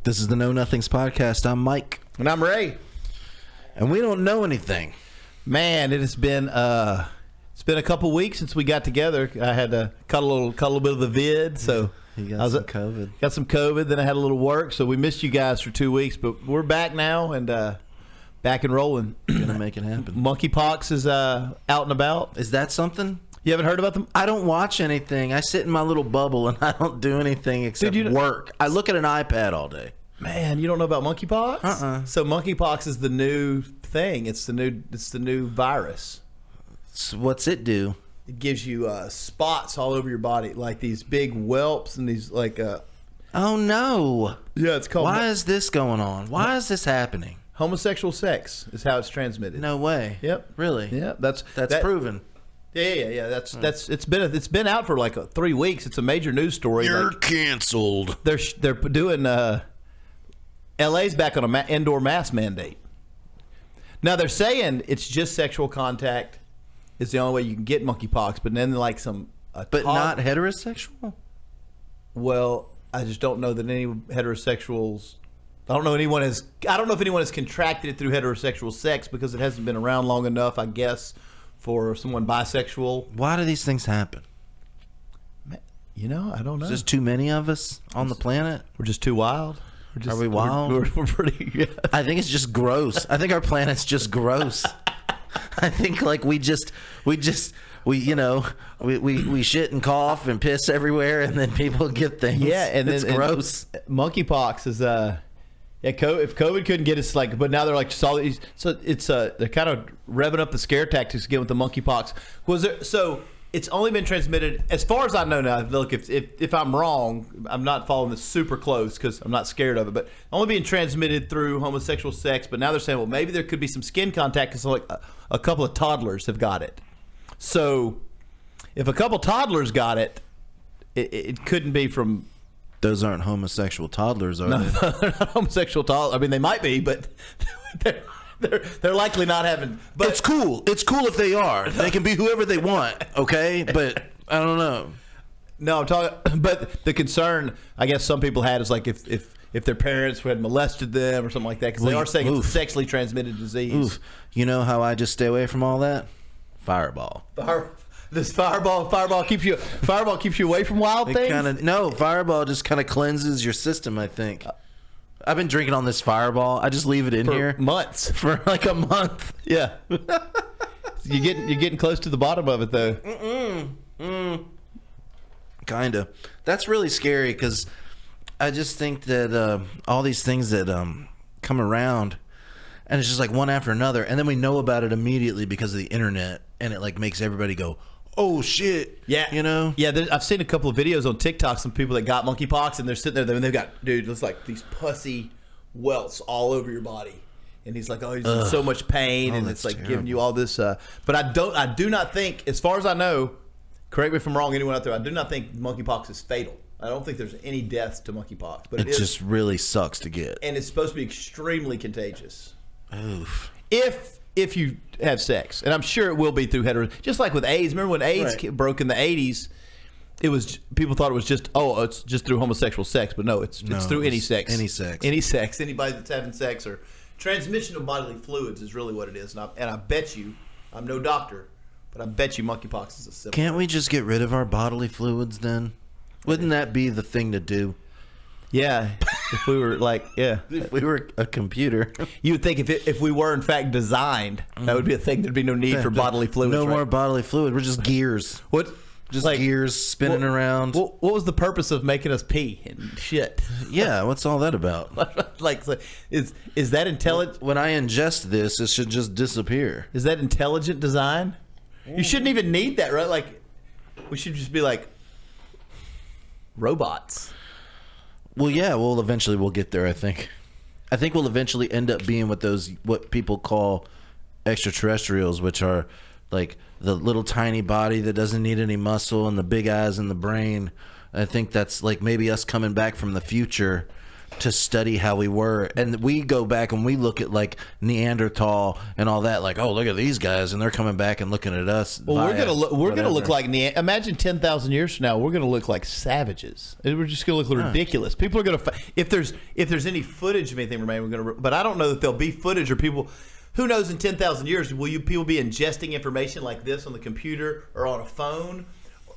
This is the Know Nothings podcast. I'm Mike. And I'm Ray. And we don't know anything. Man, it has been a couple weeks since we got together. I had to cut a little bit of the vid, so You got some COVID. Got some COVID, then I had a little work, so we missed you guys for 2 weeks, but we're back now and back and rolling. Gonna make it happen. Monkeypox is out and about. Is that something? You haven't heard about them? I don't watch anything. I sit in my little bubble and I don't do anything except work. I look at an iPad all day. Man, you don't know about monkeypox? So monkeypox is the new thing. It's the new virus. So what's it do? It gives you spots all over your body, like these big whelps and these like. Oh no! Yeah, it's called. Why is this going on? Why is this happening? Homosexual sex is how it's transmitted. No way. Yep. Really? Yeah, that's proven. Yeah. That's it's been out for like 3 weeks. It's a major news story. You're canceled. They're doing. LA's back on an indoor mask mandate. Now they're saying it's just sexual contact is the only way you can get monkeypox, but then like not heterosexual. Well, I just don't know that any heterosexuals. I don't know if anyone has contracted it through heterosexual sex because it hasn't been around long enough, I guess, for someone bisexual. Why do these things happen? You know, I don't know. There's just too many of us on the planet. We're just too wild. Are we wild? We're pretty. Yeah. I think it's just gross. I think our planet's just gross. I think like we shit and cough and piss everywhere, and then people get things. Yeah, and it's gross. Monkeypox is if COVID couldn't get us but now they're like so it's they're kind of revving up the scare tactics again with the monkeypox. It's only been transmitted, as far as I know now. Look, if I'm wrong, I'm not following this super close because I'm not scared of it. But only being transmitted through homosexual sex. But now they're saying, well, maybe there could be some skin contact because like a couple of toddlers have got it. So if a couple toddlers got it, it couldn't be from. Those aren't homosexual toddlers, are No, they? they're not homosexual toddlers. I mean, they might be, but they're likely not having. But it's cool. It's cool if they are. They can be whoever they want. Okay, but I don't know. No, I'm talking. But the concern, I guess, some people had is like if their parents had molested them or something like that, because they are saying it's a sexually transmitted disease. Oof. You know how I just stay away from all that? Fireball. Fireball keeps you away from wild things. Fireball just kind of cleanses your system, I think. I've been drinking on this Fireball. I just leave it in here months. For like a month. Yeah. You're getting close to the bottom of it though. Kinda. That's really scary because I just think that all these things that come around, and it's just like one after another, and then we know about it immediately because of the internet, and it like makes everybody go, oh shit. Yeah. You know? Yeah, I've seen a couple of videos on TikTok, some people that got monkeypox, and they're sitting there and they've got, dude, it's like these pussy welts all over your body. And he's like, oh, he's in so much pain, and it's like terrible. Giving you all this. But I do not think, as far as I know, correct me if I'm wrong, anyone out there, I do not think monkeypox is fatal. I don't think there's any deaths to monkeypox. But it just really sucks to get. And it's supposed to be extremely contagious. Oof. If you have sex, and I'm sure it will be through just like with AIDS. Remember when AIDS broke in the 80s? It was people thought it was just it's just through homosexual sex, but no, it's through any sex, anybody that's having sex or transmission of bodily fluids is really what it is. And I bet you, I'm no doctor, but I bet you monkeypox is a simple. Can't we just get rid of our bodily fluids then? Wouldn't that be the thing to do? Yeah, if we were if we were a computer, you would think if we were in fact designed, that would be a thing. There'd be no need for bodily fluids. No more bodily fluid. We're just gears. What? Just like gears spinning around. What was the purpose of making us pee and shit? Yeah, what's all that about? Is that intelligent? When I ingest this, it should just disappear. Is that intelligent design? You shouldn't even need that, right? Like, we should just be like robots. Well, yeah. Well, eventually we'll get there. I think we'll eventually end up being what people call extraterrestrials, which are like the little tiny body that doesn't need any muscle and the big eyes and the brain. I think that's like maybe us coming back from the future to study how we were, and we go back and we look at like Neanderthal and all that, like, oh, look at these guys, and they're coming back and looking at us. Well, we're gonna look like imagine 10,000 years from now, we're gonna look like savages. We're just gonna look ridiculous. People are gonna if there's any footage of anything remaining, we're gonna. But I don't know that there'll be footage or people. Who knows? In 10,000 years, will people be ingesting information like this on the computer or on a phone,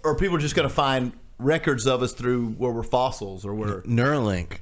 or people are just gonna find records of us through where we're fossils or where Neuralink.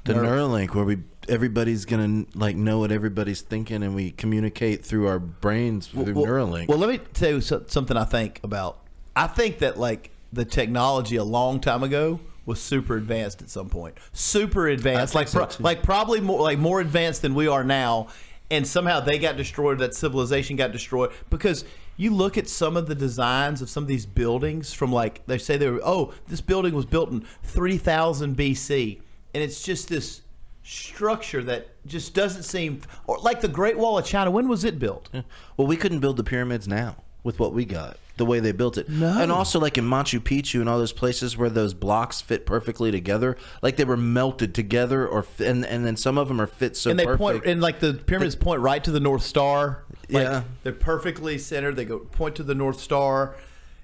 The Neuralink, where everybody's gonna like know what everybody's thinking, and we communicate through our brains through Neuralink. Well, let me tell you something I think about. I think that like the technology a long time ago was super advanced at some point. Super advanced, like probably more advanced than we are now. And somehow they got destroyed. That civilization got destroyed because you look at some of the designs of some of these buildings from like they say this building was built in 3000 BC. And it's just this structure that just doesn't seem or like the Great Wall of China. When was it built? Yeah. Well, we couldn't build the pyramids now with what we got, the way they built it. No. And also like in Machu Picchu and all those places where those blocks fit perfectly together, like they were melted together, and then some of them are fit so and they perfect. Point and like the pyramids point right to the North Star. Like, yeah, they're perfectly centered. They point to the North Star.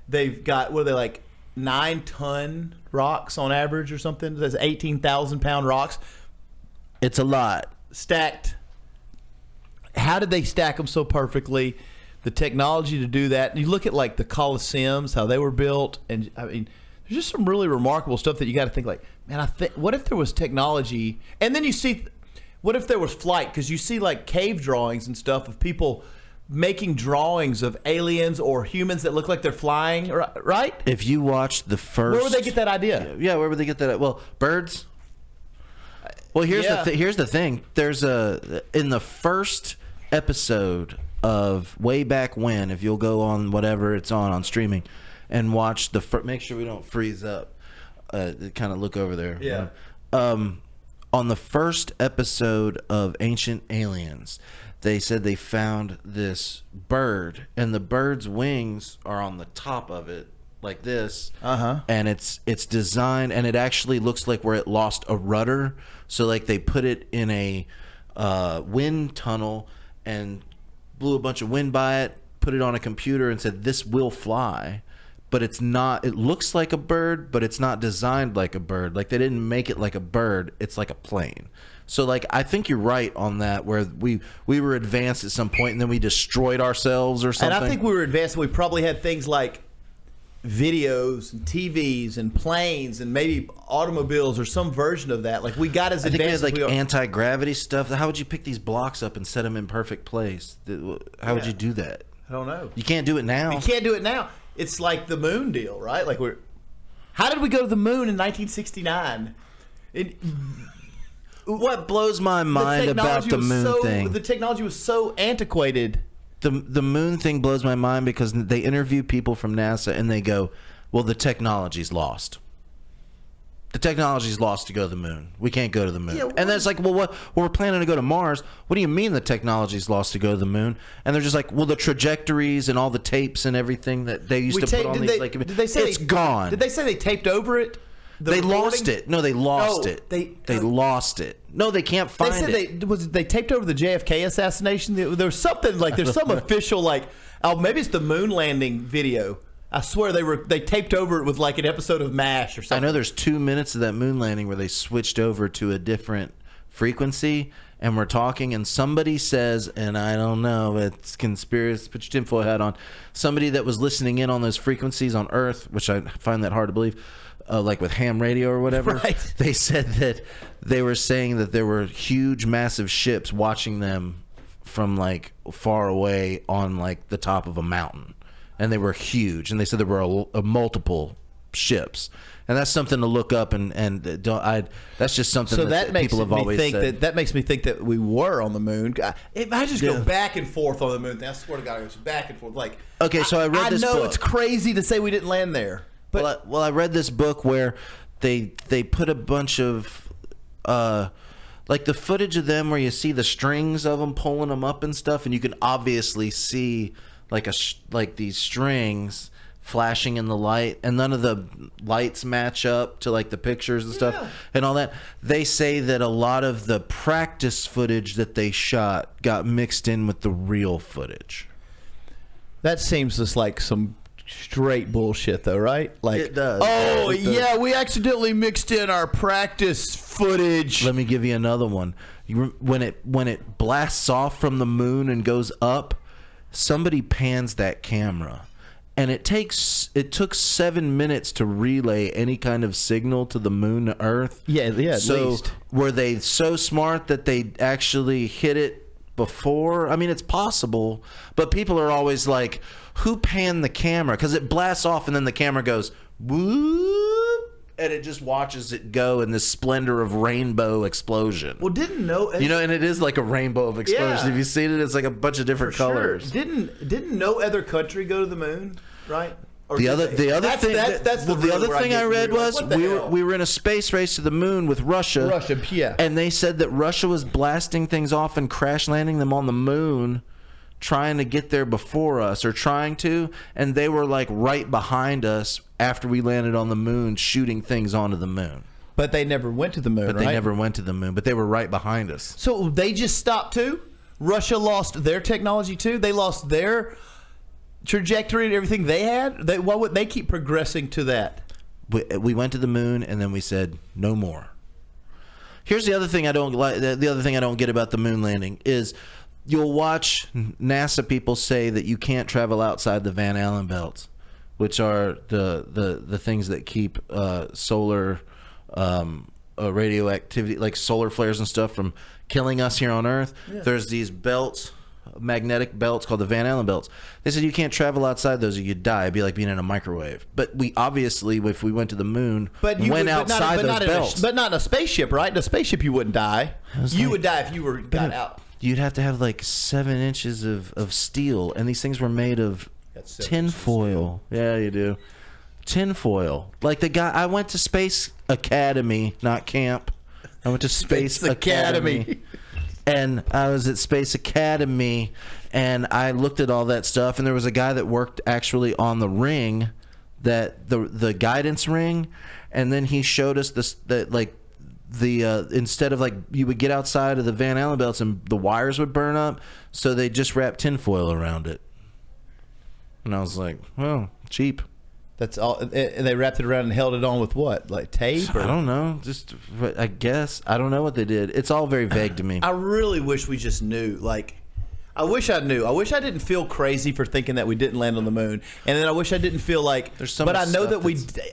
They've got 9-ton rocks on average or something. That's 18,000 pound rocks. It's a lot stacked. How did they stack them so perfectly? The technology to do that. You look at like the Colosseums, how they were built, and I mean, there's just some really remarkable stuff that you got to think like, man, what if there was technology? And then you see, what if there was flight? Because you see like cave drawings and stuff of people making drawings of aliens or humans that look like they're flying, right? If you watch the first... Where would they get that idea? Yeah, where would they get that? Well, birds. Well, here's the thing. There's in the first episode of way back when, if you'll go on whatever it's on streaming and watch make sure we don't freeze up, kind of look over there. Yeah. On the first episode of Ancient Aliens, they said they found this bird, and the bird's wings are on the top of it like this. And it's designed, and it actually looks like where it lost a rudder. So like they put it in a wind tunnel and blew a bunch of wind by it, put it on a computer and said, this will fly. But it's not, it looks like a bird, but it's not designed like a bird. Like they didn't make it like a bird. It's like a plane. So like, I think you're right on that, where we were advanced at some point and then we destroyed ourselves or something. And I think we were advanced. We probably had things like videos and TVs and planes and maybe automobiles or some version of that. Like we got as advanced. I think we had like anti-gravity stuff. How would you pick these blocks up and set them in perfect place? How would you do that? I don't know. You can't do it now. You can't do it now. It's like the moon deal, right? Like how did we go to the moon in 1969? What blows my mind about the moon thing? The technology was so antiquated. The moon thing blows my mind because they interview people from NASA and they go, well, the technology's lost. The technology's lost to go to the moon. We can't go to the moon. Yeah, and then it's like, well, we're planning to go to Mars. What do you mean the technology's lost to go to the moon? And they're just like, well, the trajectories and all the tapes and everything that they used to put on these, did they say it's gone. Did they say they taped over it? They lost it. No, they lost it. They lost it. No, they can't find it. They taped over the JFK assassination. There was something like there's some official like maybe it's the moon landing video. I swear they taped over it with like an episode of MASH or something. I know there's 2 minutes of that moon landing where they switched over to a different frequency and we're talking and somebody says, and I don't know, it's conspiracy, put your tinfoil hat on, somebody that was listening in on those frequencies on Earth, which I find that hard to believe, like with ham radio or whatever, right. They said that they were saying that there were huge, massive ships watching them from like far away on like the top of a mountain. And they were huge, and they said there were multiple ships, and that's something to look up. And that's just something that people have always said. That makes me think that we were on the moon. If I just go back and forth on the moon, I swear to God, it was back and forth. Like okay, so I read this book. I know it's crazy to say we didn't land there, but I read this book where they put a bunch of like the footage of them where you see the strings of them pulling them up and stuff, and you can obviously see like these strings flashing in the light, and none of the lights match up to like the pictures and stuff and all that. They say that a lot of the practice footage that they shot got mixed in with the real footage. That seems just like some straight bullshit, though, right? Like, it does. Oh, yeah, we accidentally mixed in our practice footage. Let me give you another one. When it blasts off from the moon and goes up, somebody pans that camera, and it took 7 minutes to relay any kind of signal to the moon to Earth. Yeah, at least. Were they so smart that they actually hit it before? I mean, it's possible, but people are always like, who panned the camera? Because it blasts off and then the camera goes whoop, and it just watches it go in this splendor of rainbow explosion. Well, and it is like a rainbow of explosion. Yeah. Have you seen it? It's like a bunch of different colors. Sure. Didn't no other country go to the moon, right? The other thing I read was we were in a space race to the moon with Russia. Yeah. And they said that Russia was blasting things off and crash landing them on the moon, trying to get there before us, and they were like right behind us after we landed on the moon, shooting things onto the moon. But they never went to the moon, But they never went to the moon, but they were right behind us. So they just stopped too? Russia lost their technology too? They lost their trajectory and everything they had? Why would they keep progressing to that? We went to the moon, and then we said no more. Here's the other thing I don't like. The other thing I don't get about the moon landing is you'll watch NASA people say that you can't travel outside the Van Allen belts, which are the things that keep solar radioactivity, like solar flares and stuff, from killing us here on Earth. Yeah. There's these belts, magnetic belts called the Van Allen belts. They said you can't travel outside those or you'd die. It'd be like being in a microwave. But we obviously, if we went to the moon, went outside those belts. But not in a spaceship, right? In a spaceship, you wouldn't die. You would die if you got out. You'd have to have like 7 inches of steel, and these things were made of tin foil. Yeah, you do. Tin foil. Like the guy, I went to Space Academy, not camp. I went to Space Academy. And I was at Space Academy, and I looked at all that stuff, and there was a guy that worked actually on the ring, that the guidance ring, and then he showed us instead of like you would get outside of the Van Allen belts and the wires would burn up, so they just wrapped tinfoil around it. And I was like, well, cheap. That's all. And they wrapped it around and held it on with what, like tape? Or? I don't know. Just, I guess. I don't know what they did. It's all very vague to me. I really wish we just knew. Like, I wish I knew. I wish I didn't feel crazy for thinking that we didn't land on the moon. And then I wish I didn't feel like, there's so but much I know stuff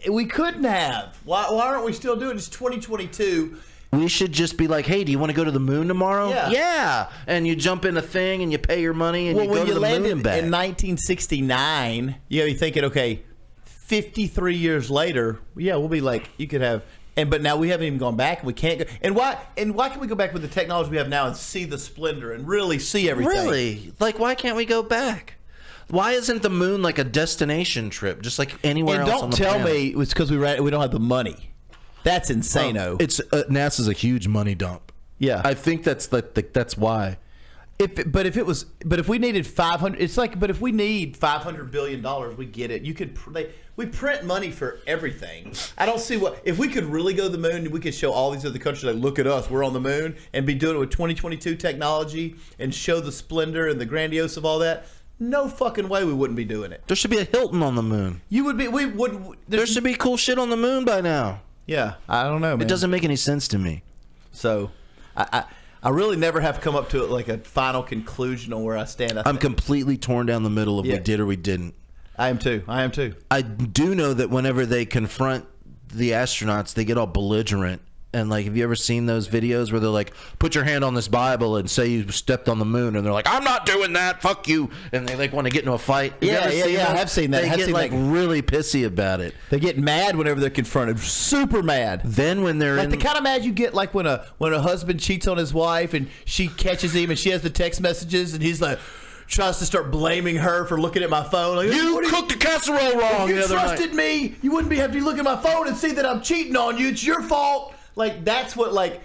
that we couldn't have. Why aren't we still doing it? It's 2022. We should just be like, hey, do you want to go to the moon tomorrow? Yeah. And you jump in a thing and you pay your money and you go to the moon and back. In 1969, you're thinking, okay, 53 years later, we'll be like, you could have, but now we haven't even gone back. We can't go. And why can we go back with the technology we have now and see the splendor and really see everything? Really? Like, why can't we go back? Why isn't the moon like a destination trip, just like anywhere else on the planet? And don't tell me it's because we don't have the money. That's insane-o. It's NASA's a huge money dump. Yeah, I think that's that's why. If we needed 500, it's like. But if we need $500 billion, we get it. We print money for everything. I don't see if we could really go to the moon, we could show all these other countries like, look at us, we're on the moon, and be doing it with 2022 technology and show the splendor and the grandiose of all that. No fucking way we wouldn't be doing it. There should be a Hilton on the moon. There should be cool shit on the moon by now. Yeah, I don't know, man. It doesn't make any sense to me. So, I really never have come up to like a final conclusion on where I stand. I'm completely torn down the middle of we did or we didn't. I am too. I do know that whenever they confront the astronauts, they get all belligerent. And like, have you ever seen those videos where they're like, put your hand on this Bible and say you stepped on the moon, and they're like, I'm not doing that, fuck you, and they like want to get into a fight? Yeah, I have seen that. They get like really pissy about it. They get mad whenever they're confronted, super mad. Then when they're like the kind of mad you get like when a husband cheats on his wife and she catches him and she has the text messages and he's like, tries to start blaming her for looking at my phone. Like, you cooked the casserole wrong. If you trusted me, you wouldn't have to look at my phone and see that I'm cheating on you. It's your fault. Like, that's what, like,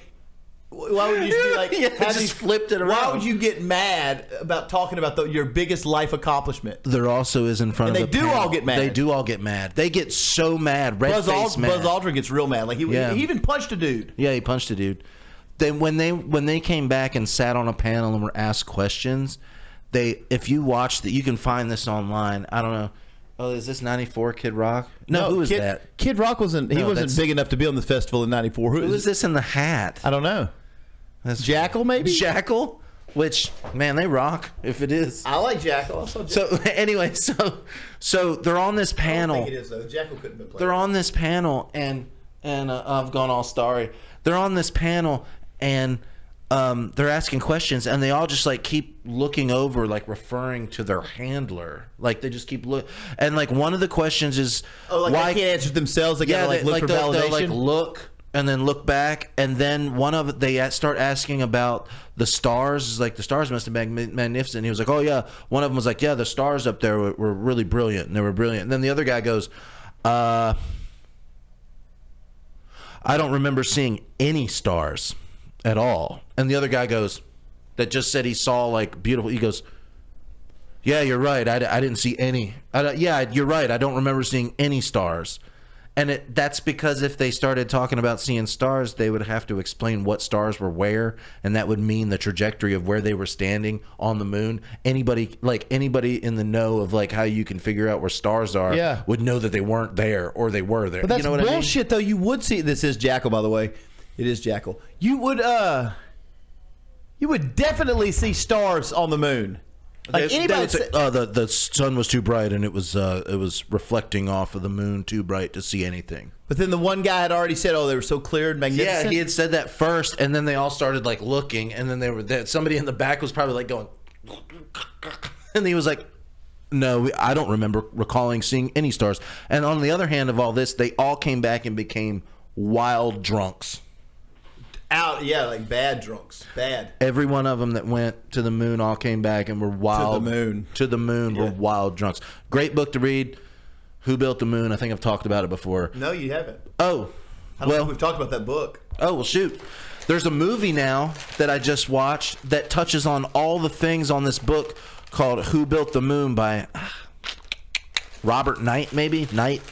Why would you just be like, Yeah, just flipped it around. Why would you get mad about talking about your biggest life accomplishment? There also is in front And of they do all get mad. They do all get mad. They get so mad. Red face mad. Buzz Aldrin gets real mad. Like he even punched a dude. Yeah, he punched a dude. Then when they came back and sat on a panel and were asked questions, if you watch that, you can find this online. I don't know. Oh, is this 94 Kid Rock? No, who is that? Kid Rock wasn't big enough to be on the festival in 94. Who is this in the hat? I don't know. That's Jackal, maybe? Jackal? Which, man, they rock if it is. I like Jackal. So anyway, so they're on this panel. I don't think it is, though. Jackal couldn't have been played. They're on this panel, and I've gone all starry. They're on this panel, and they're asking questions, and they all just like keep looking over, like referring to their handler. Like they just keep look, and like one of the questions is, why they can't answer themselves? They gotta look for validation. They'll like look and then look back, and then they start asking about the stars. It's like the stars must have been magnificent. And he was like, oh yeah. One of them was like, yeah, the stars up there were really brilliant, and they were brilliant. And then the other guy goes, I don't remember seeing any stars at all. And the other guy goes, that just said he saw like beautiful. He goes, yeah, you're right. I didn't see any. Yeah, you're right. I don't remember seeing any stars. And that's because if they started talking about seeing stars, they would have to explain what stars were where, and that would mean the trajectory of where they were standing on the moon. Anybody in the know of like how you can figure out where stars are would know that they weren't there or they were there. But that's you know what bullshit, though. You would see. This is Jackal, by the way. It is Jackal. You would definitely see stars on the moon. Like anybody, the sun was too bright and it was reflecting off of the moon too bright to see anything. But then the one guy had already said, "Oh, they were so clear and magnificent." Yeah, he had said that first, and then they all started like looking, and then somebody in the back was probably like going, and he was like, "No, I don't recalling seeing any stars." And on the other hand of all this, they all came back and became wild drunks. Like bad drunks. Bad. Every one of them that went to the moon all came back and were wild. To the moon were wild drunks. Great book to read. Who Built the Moon? I think I've talked about it before. No, you haven't. Oh. I don't think we've talked about that book. Oh, well, shoot. There's a movie now that I just watched that touches on all the things on this book called Who Built the Moon by Robert Knight, maybe? Knight.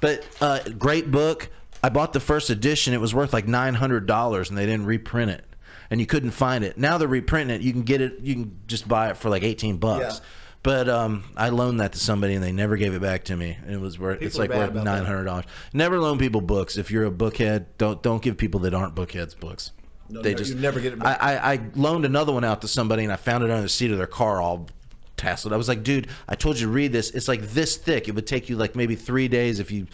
But great book. I bought the first edition. It was worth like $900, and they didn't reprint it, and you couldn't find it. Now they're reprinting it. You can get it. You can just buy it for like $18. Yeah. But I loaned that to somebody, and they never gave it back to me. It was worth. It's like worth $900. Never loan people books. If you're a bookhead, don't give people that aren't bookheads books. You never get it back. I loaned another one out to somebody, and I found it under the seat of their car, all tasseled. I was like, dude, I told you to read this. It's like this thick. It would take you like maybe 3 days if you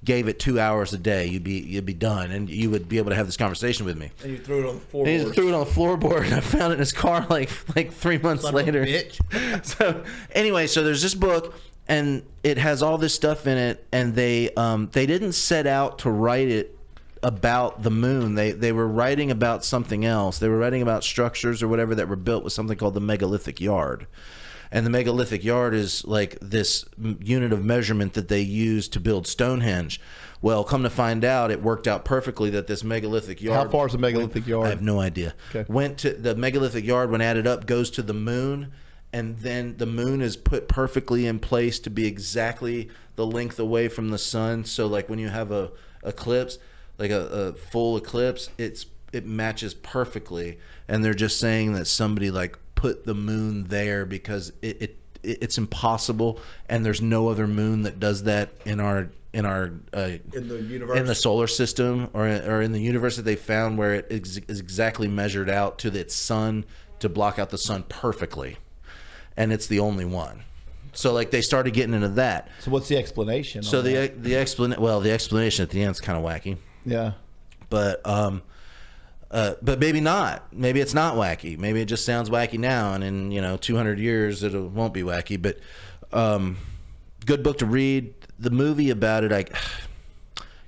gave it 2 hours a day. You'd be done, and you would be able to have this conversation with me. And you threw it on the floorboard. And he threw it on the floorboard, and I found it in his car like 3 months later. Bitch. So anyway, so there's this book, and it has all this stuff in it, and they didn't set out to write it about the moon. They were writing about something else. They were writing about structures or whatever that were built with something called the Megalithic Yard. And the Megalithic Yard is like this unit of measurement that they use to build Stonehenge. Well, come to find out, it worked out perfectly that this Megalithic Yard... How far is the Megalithic Yard? I have no idea. Okay. Went to the Megalithic Yard, when added up, goes to the moon, and then the moon is put perfectly in place to be exactly the length away from the sun. So like when you have a eclipse, like a full eclipse, it matches perfectly. And they're just saying that somebody like put the moon there because it's impossible, and there's no other moon that does that in the universe, in the solar system, or in the universe that they found, where it is exactly measured out to its sun to block out the sun perfectly, and it's the only one. So like they started getting into that. So what's the explanation? So the explanation at the end is kind of wacky. Yeah, but maybe not. Maybe it's not wacky. Maybe it just sounds wacky now, and in 200 years it won't be wacky. But good book to read. The movie about it, I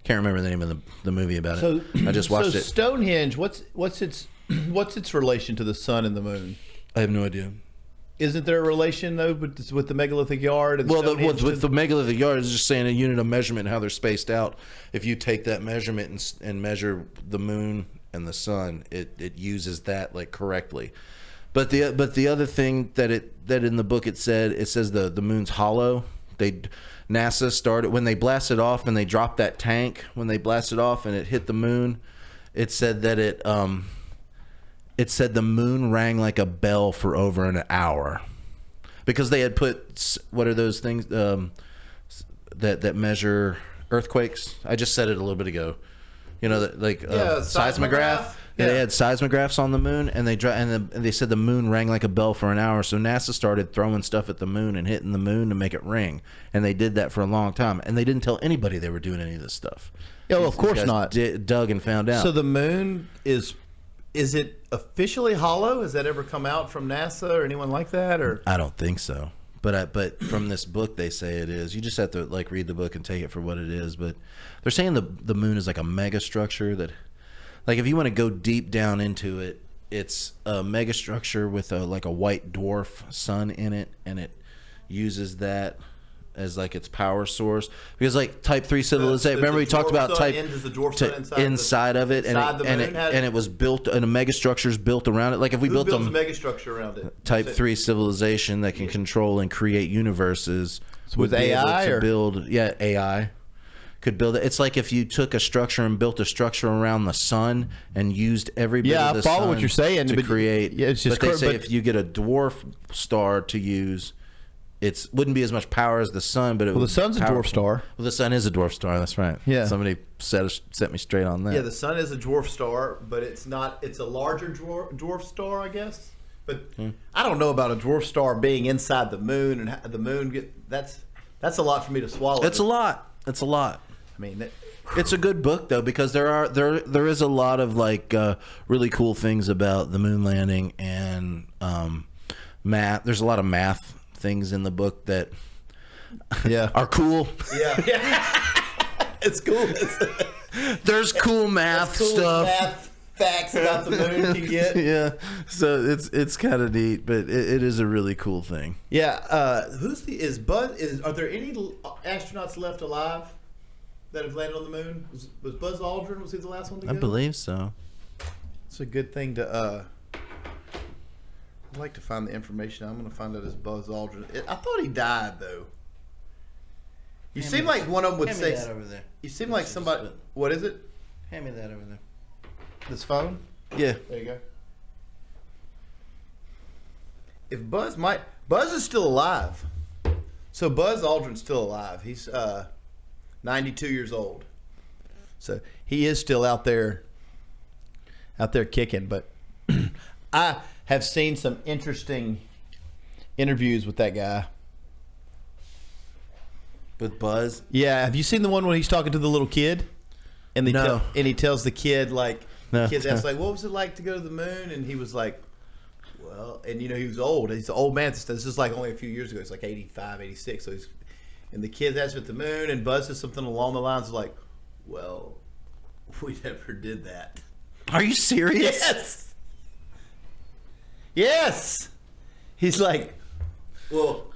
can't remember the name of the movie about it. I just watched it. Stonehenge. What's its relation to the sun and the moon? I have no idea. Isn't there a relation though with the Megalithic Yard? And with the Megalithic Yard, is just saying a unit of measurement, how they're spaced out. If you take that measurement and measure the moon and the sun, it uses that like correctly. But the other thing that in the book it says the moon's hollow. NASA started when they blasted off and they dropped that tank. When they blasted off and it hit the moon, it said that it said the moon rang like a bell for over an hour, because they had put, what are those things that measure earthquakes? I just said it a little bit ago. You know, seismograph. Yeah. They had seismographs on the moon, and they said the moon rang like a bell for an hour. So NASA started throwing stuff at the moon and hitting the moon to make it ring, and they did that for a long time. And they didn't tell anybody they were doing any of this stuff. Yeah, well, of course not. Dug and found out. So the moon is it officially hollow? Has that ever come out from NASA or anyone like that? Or I don't think so. But from this book, they say it is. You just have to like read the book and take it for what it is. But they're saying the moon is like a mega structure that. Like, if you want to go deep down into it, it's a megastructure with like a white dwarf sun in it, and it uses that as like its power source. Because like Type 3 civilization, remember we talked about Type inside of it, and it was built, and a megastructure is built around it. Like if we built a megastructure around it, Type 3 civilization that can control and create universes with AI or build, AI. Could build it. It's like if you took a structure and built a structure around the sun and used every bit of the sun. I follow what you're saying to create. Yeah, it's just but they say if you get a dwarf star to use, it wouldn't be as much power as the sun. But the sun's a dwarf star. Well, the sun is a dwarf star. That's right. Yeah. Somebody set me straight on that. Yeah, the sun is a dwarf star, but it's not. It's a larger dwarf star, I guess. But I don't know about a dwarf star being inside the moon and the moon. That's a lot for me to swallow. It's a lot. It's a lot. I mean, it's a good book though, because there is a lot of like really cool things about the moon landing and math. There's a lot of math things in the book that are cool. Yeah. It's cool. There's cool math stuff. Math facts about the moon you get. Yeah. So it's kind of neat, but it is a really cool thing. Yeah. Are there any astronauts left alive that have landed on the moon? Was Buzz Aldrin, was he the last one to go? I believe so. It's a good thing to I'd like to find the information. I'm going to find out as Buzz Aldrin. I thought he died though. You seem like one of them would say. Hand me that over there. You seem like somebody. What is it? Hand me that over there. This phone? Yeah. There you go. If Buzz is still alive. So Buzz Aldrin's still alive. He's 92 years old. So he is still out there kicking. But I have seen some interesting interviews with that guy. With Buzz? Yeah. Have you seen the one when he's talking to the little kid? And he tells the kid, like, the kid's asked, like, what was it like to go to the moon? And he was like, well, and he was old. He's an old man. This is like only a few years ago. He's like 85, 86. So and the kid asked at the moon, and Buzz says something along the lines of like, well, we never did that. Are you serious? Yes. He's like, well,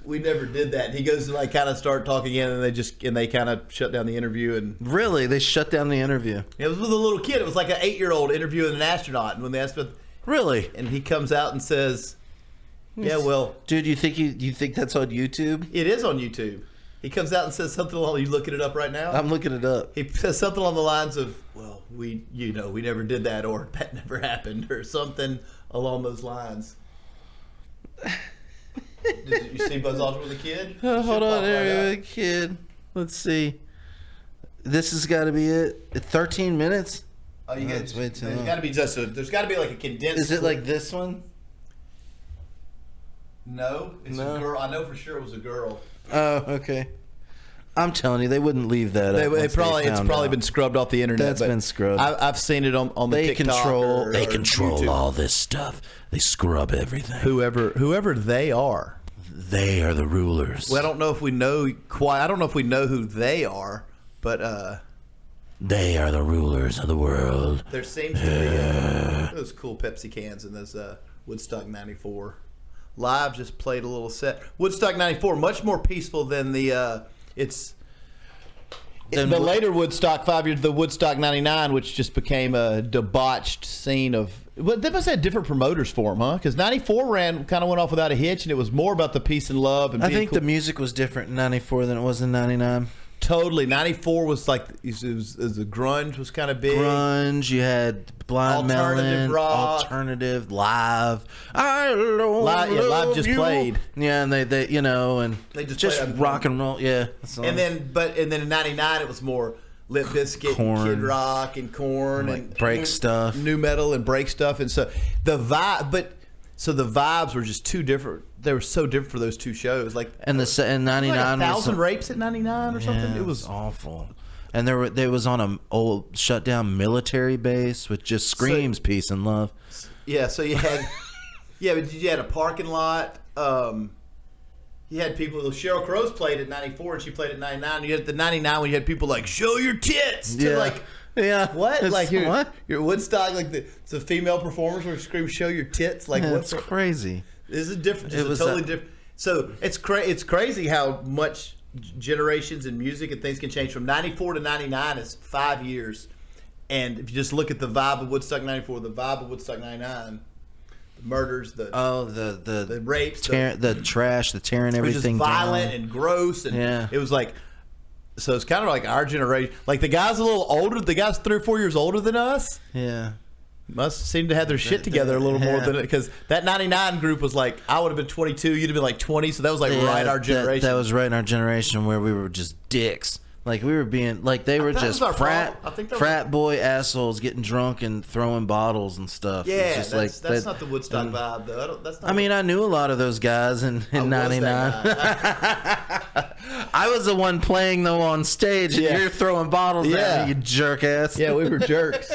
we never did that. And he goes to like kind of start talking again, and they kind of shut down the interview. And really, they shut down the interview. It was with a little kid. It was like an 8-year-old interviewing an astronaut, and when they asked about, really, and he comes out and says, yeah, well, dude, you think that's on YouTube? It is on YouTube. He comes out and says something along. Are you looking it up right now? I'm looking it up. He says something along the lines of, well, we never did that, or that never happened, or something along those lines. Did you see Buzz Aldrin with a kid? Oh, hold on, there, a kid. Let's see. This has got to be it. 13 minutes. Oh, you got way too long. There's got to be like a condensed. Is it like this one? No, it's a girl. I know for sure it was a girl. Oh, okay. I'm telling you, they wouldn't leave that. It's probably been scrubbed off the internet. That's been scrubbed. I've seen it on the TikTok. They control YouTube. all this stuff. They scrub everything. Whoever they are. They are the rulers. Well, I don't know if we know who they are, but they are the rulers of the world. There seems to be those cool Pepsi cans in those Woodstock '94. Live just played a little set. Woodstock '94, much more peaceful than the. It's Then the later Woodstock 5 years, the Woodstock '99, which just became a debauched scene of. Well, they must have had different promoters for them, huh? Because '94 kind of went off without a hitch, and it was more about the peace and love. And I think the music was different in '94 than it was in '99. Totally. '94 was like the grunge was kind of big. Grunge, you had Blind Melon, alternative, live. Live just played. Yeah, and they and they just rock and roll. Yeah, and then in '99 it was more Limp Bizkit, and Kid Rock, and Korn, like and break stuff, new metal, and break stuff, and so the vibes were just too different. They were so different for those two shows. Like and in '99, like 1,000 rapes at '99 or something. It was awful. And there was on an old shut down military base with just screams peace and love. Yeah, so you had but you had a parking lot. You had people. Sheryl Crow's played at '94 and she played at '99. You had the '99 when you had people like show your tits to like. Yeah. What? It's, like what? Your Woodstock, like the female performers were screaming, "Show your tits!" Like what's crazy? This is different. It was totally different. So it's crazy how much generations and music and things can change from '94 to '99 is 5 years, and if you just look at the vibe of Woodstock '94, the vibe of Woodstock '99, the murders, the rapes, the trash, the tearing everything down, violent down. and gross, and it was like. So it's kind of like our generation. Like the guys a little older, the guys 3 or 4 years older than us. Yeah. Must seem to have their shit together a little more than it. Because that '99 group was like, I would have been 22, you'd have been like 20. So that was like right our generation. That was right in our generation where we were just dicks. Like we were being, like they were just frat boy assholes getting drunk and throwing bottles and stuff. Yeah, just that's not the Woodstock vibe though. I mean, I knew a lot of those guys in '99. I was the one playing though on stage, and you're throwing bottles at me, you jerk ass. Yeah, we were jerks.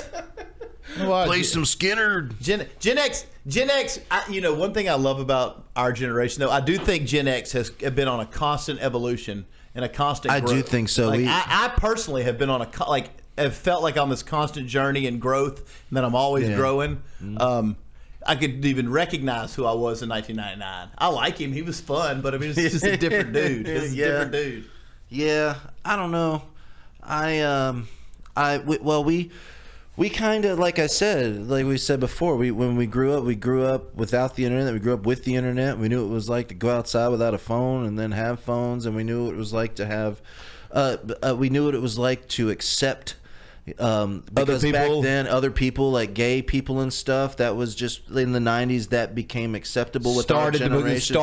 Play some Skinner. Gen X. One thing I love about our generation, though, I do think Gen X has been on a constant evolution and a constant growth. I do think so. Like, I personally have been on have felt like on this constant journey and growth, and that I'm always growing. I could even recognize who I was in 1999. I like him. He was fun, but I mean, it's just a different dude. It's a different dude. Yeah, I don't know. We kind of, like I said, like we said before, when we grew up without the internet. We grew up with the internet. We knew what it was like to go outside without a phone and then have phones, and we knew what it was like to have. We knew what it was like to accept. Because back then, other people like gay people and stuff, that was just in the '90s that became acceptable with our generation.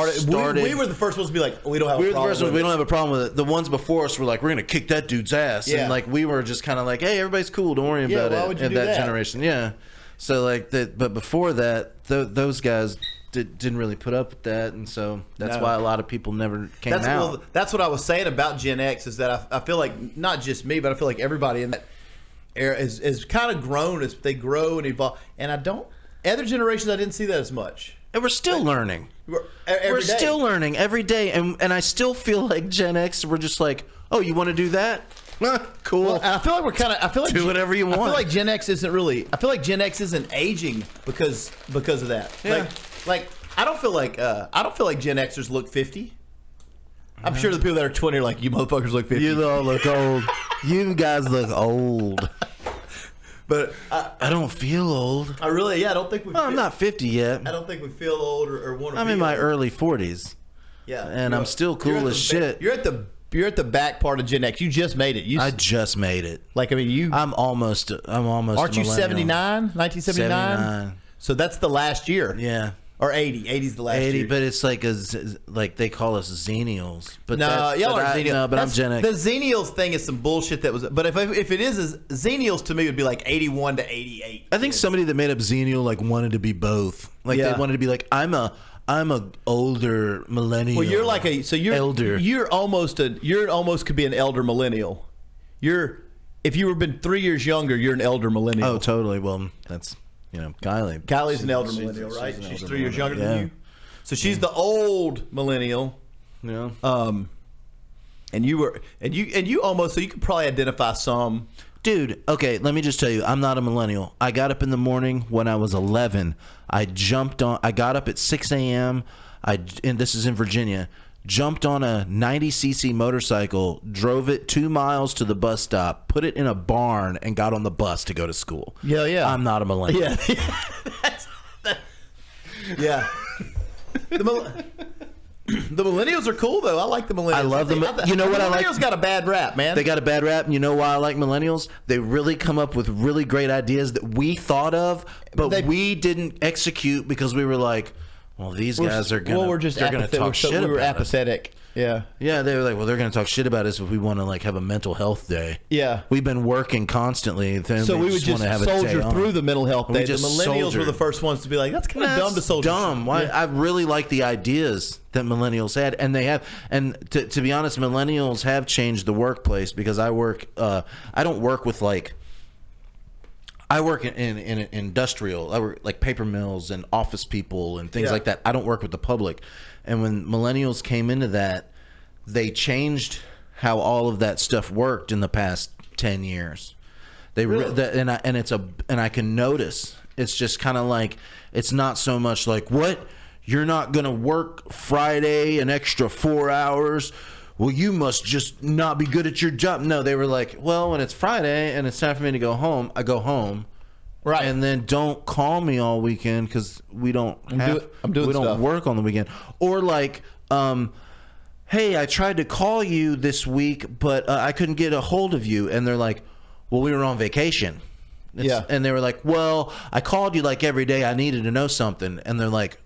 We were the first ones to be like, we don't have. We were the first ones. We don't have a problem with it. The ones before us were like, we're gonna kick that dude's ass, and like we were just kind of like, hey, everybody's cool. Don't worry about it. In that generation, So like that, but before that, those guys didn't really put up with that, and so that's why a lot of people never came out. Well, that's what I was saying about Gen X is that I feel like not just me, but I feel like everybody in that era is kind of grown as they grow and evolve. And other generations, I didn't see that as much. And we're still learning. We're still learning every day, and I still feel like Gen X. We're just like, oh, you want to do that? Cool. Well, and I feel like we're kind of. I feel like do whatever you want. I feel like Gen X isn't really. I feel like Gen X isn't aging because of that. Yeah. Like I don't feel like Gen Xers look 50. I'm sure the people that are 20 are like, you motherfuckers look 50. You all look old. You guys look old. But I don't feel old. I don't think we. I'm not 50 yet. I don't think we feel old or want to. I'm in my early 40s. Yeah, and I'm still cool as shit. You're at the back part of Gen X. You just made it. I just made it. Like I mean, I'm almost. Aren't you 79? 1979. 79. So that's the last year. Yeah. Or 80. 80's the last 80, year. but it's like they call us Xennials. But y'all are Xennials. No, but I'm Gen X. The Xennials thing is some bullshit that was. But if it is Xennials to me would be like 81 to 88. I think somebody that made up Xennial like wanted to be both. Like they wanted to be like I'm a older millennial. Well, you're like you're elder. You're almost could be an elder millennial. If you were been 3 years younger, you're an elder millennial. Oh, totally. Well, that's. Kylie's an elder millennial, right? She's 3 years younger than you. So she's the old millennial. Yeah. And you almost, so you could probably identify some. Dude, okay, let me just tell you, I'm not a millennial. I got up in the morning when I was 11. I got up at 6 a.m. And this is in Virginia. jumped on a 90cc motorcycle, drove it 2 miles to the bus stop, put it in a barn, and got on the bus to go to school. Yeah. I'm not a millennial. Yeah. Yeah. The millennials are cool, though. I like the millennials. I love them. You know what I like? Millennials got a bad rap, man. They got a bad rap. And you know why I like millennials? They really come up with really great ideas that we thought of, but we didn't execute because we were like, well, these guys are going to talk shit about We were us. apathetic. Yeah. Yeah, they were like, well, they're going to talk shit about us if we want to like have a mental health day. Yeah. We've been working constantly. So we would just soldier through the mental health day. The millennials were the first ones to be like, that's kind of dumb to soldier. Dumb. Why? I really like the ideas that millennials had, and they have. And to be honest, millennials have changed the workplace because I work. I don't work with like. I work in industrial. I work like paper mills and office people and things like that. I don't work with the public. And when millennials came into that, they changed how all of that stuff worked in the past 10 years. They and I can notice it's just kind of like it's not so much like what you're not going to work Friday an extra 4 hours. Well, you must just not be good at your job. No, they were like, well, when it's Friday and it's time for me to go home, I go home. Right. And then don't call me all weekend because we don't work on the weekend. Or like, hey, I tried to call you this week, but I couldn't get a hold of you. And they're like, well, we were on vacation. And they were like, well, I called you like every day. I needed to know something. And they're like,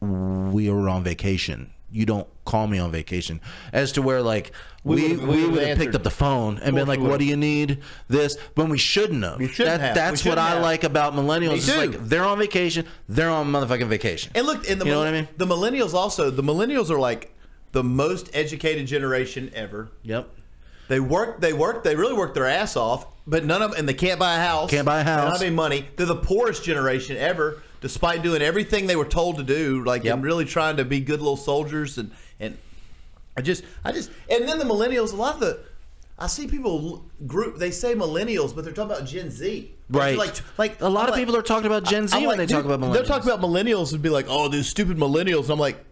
we were on vacation. You don't call me on vacation. As to where like we would have picked up the phone and been like, what do you need? This, when we shouldn't have. That's what I like about millennials. It's like they're on vacation, th're on motherfucking vacation. And look, you know what I mean? The millennials are like the most educated generation ever. Yep. They really work their ass off, but none of them, and they can't buy a house. They don't have any money. They're the poorest generation ever, despite doing everything they were told to do, and really trying to be good little soldiers. And and then the millennials, I see people they say millennials, but they're talking about Gen Z. Right. Like a lot of people are talking about Gen Z when they talk about millennials. They're talking about millennials and be like, oh, these stupid millennials. And I'm like,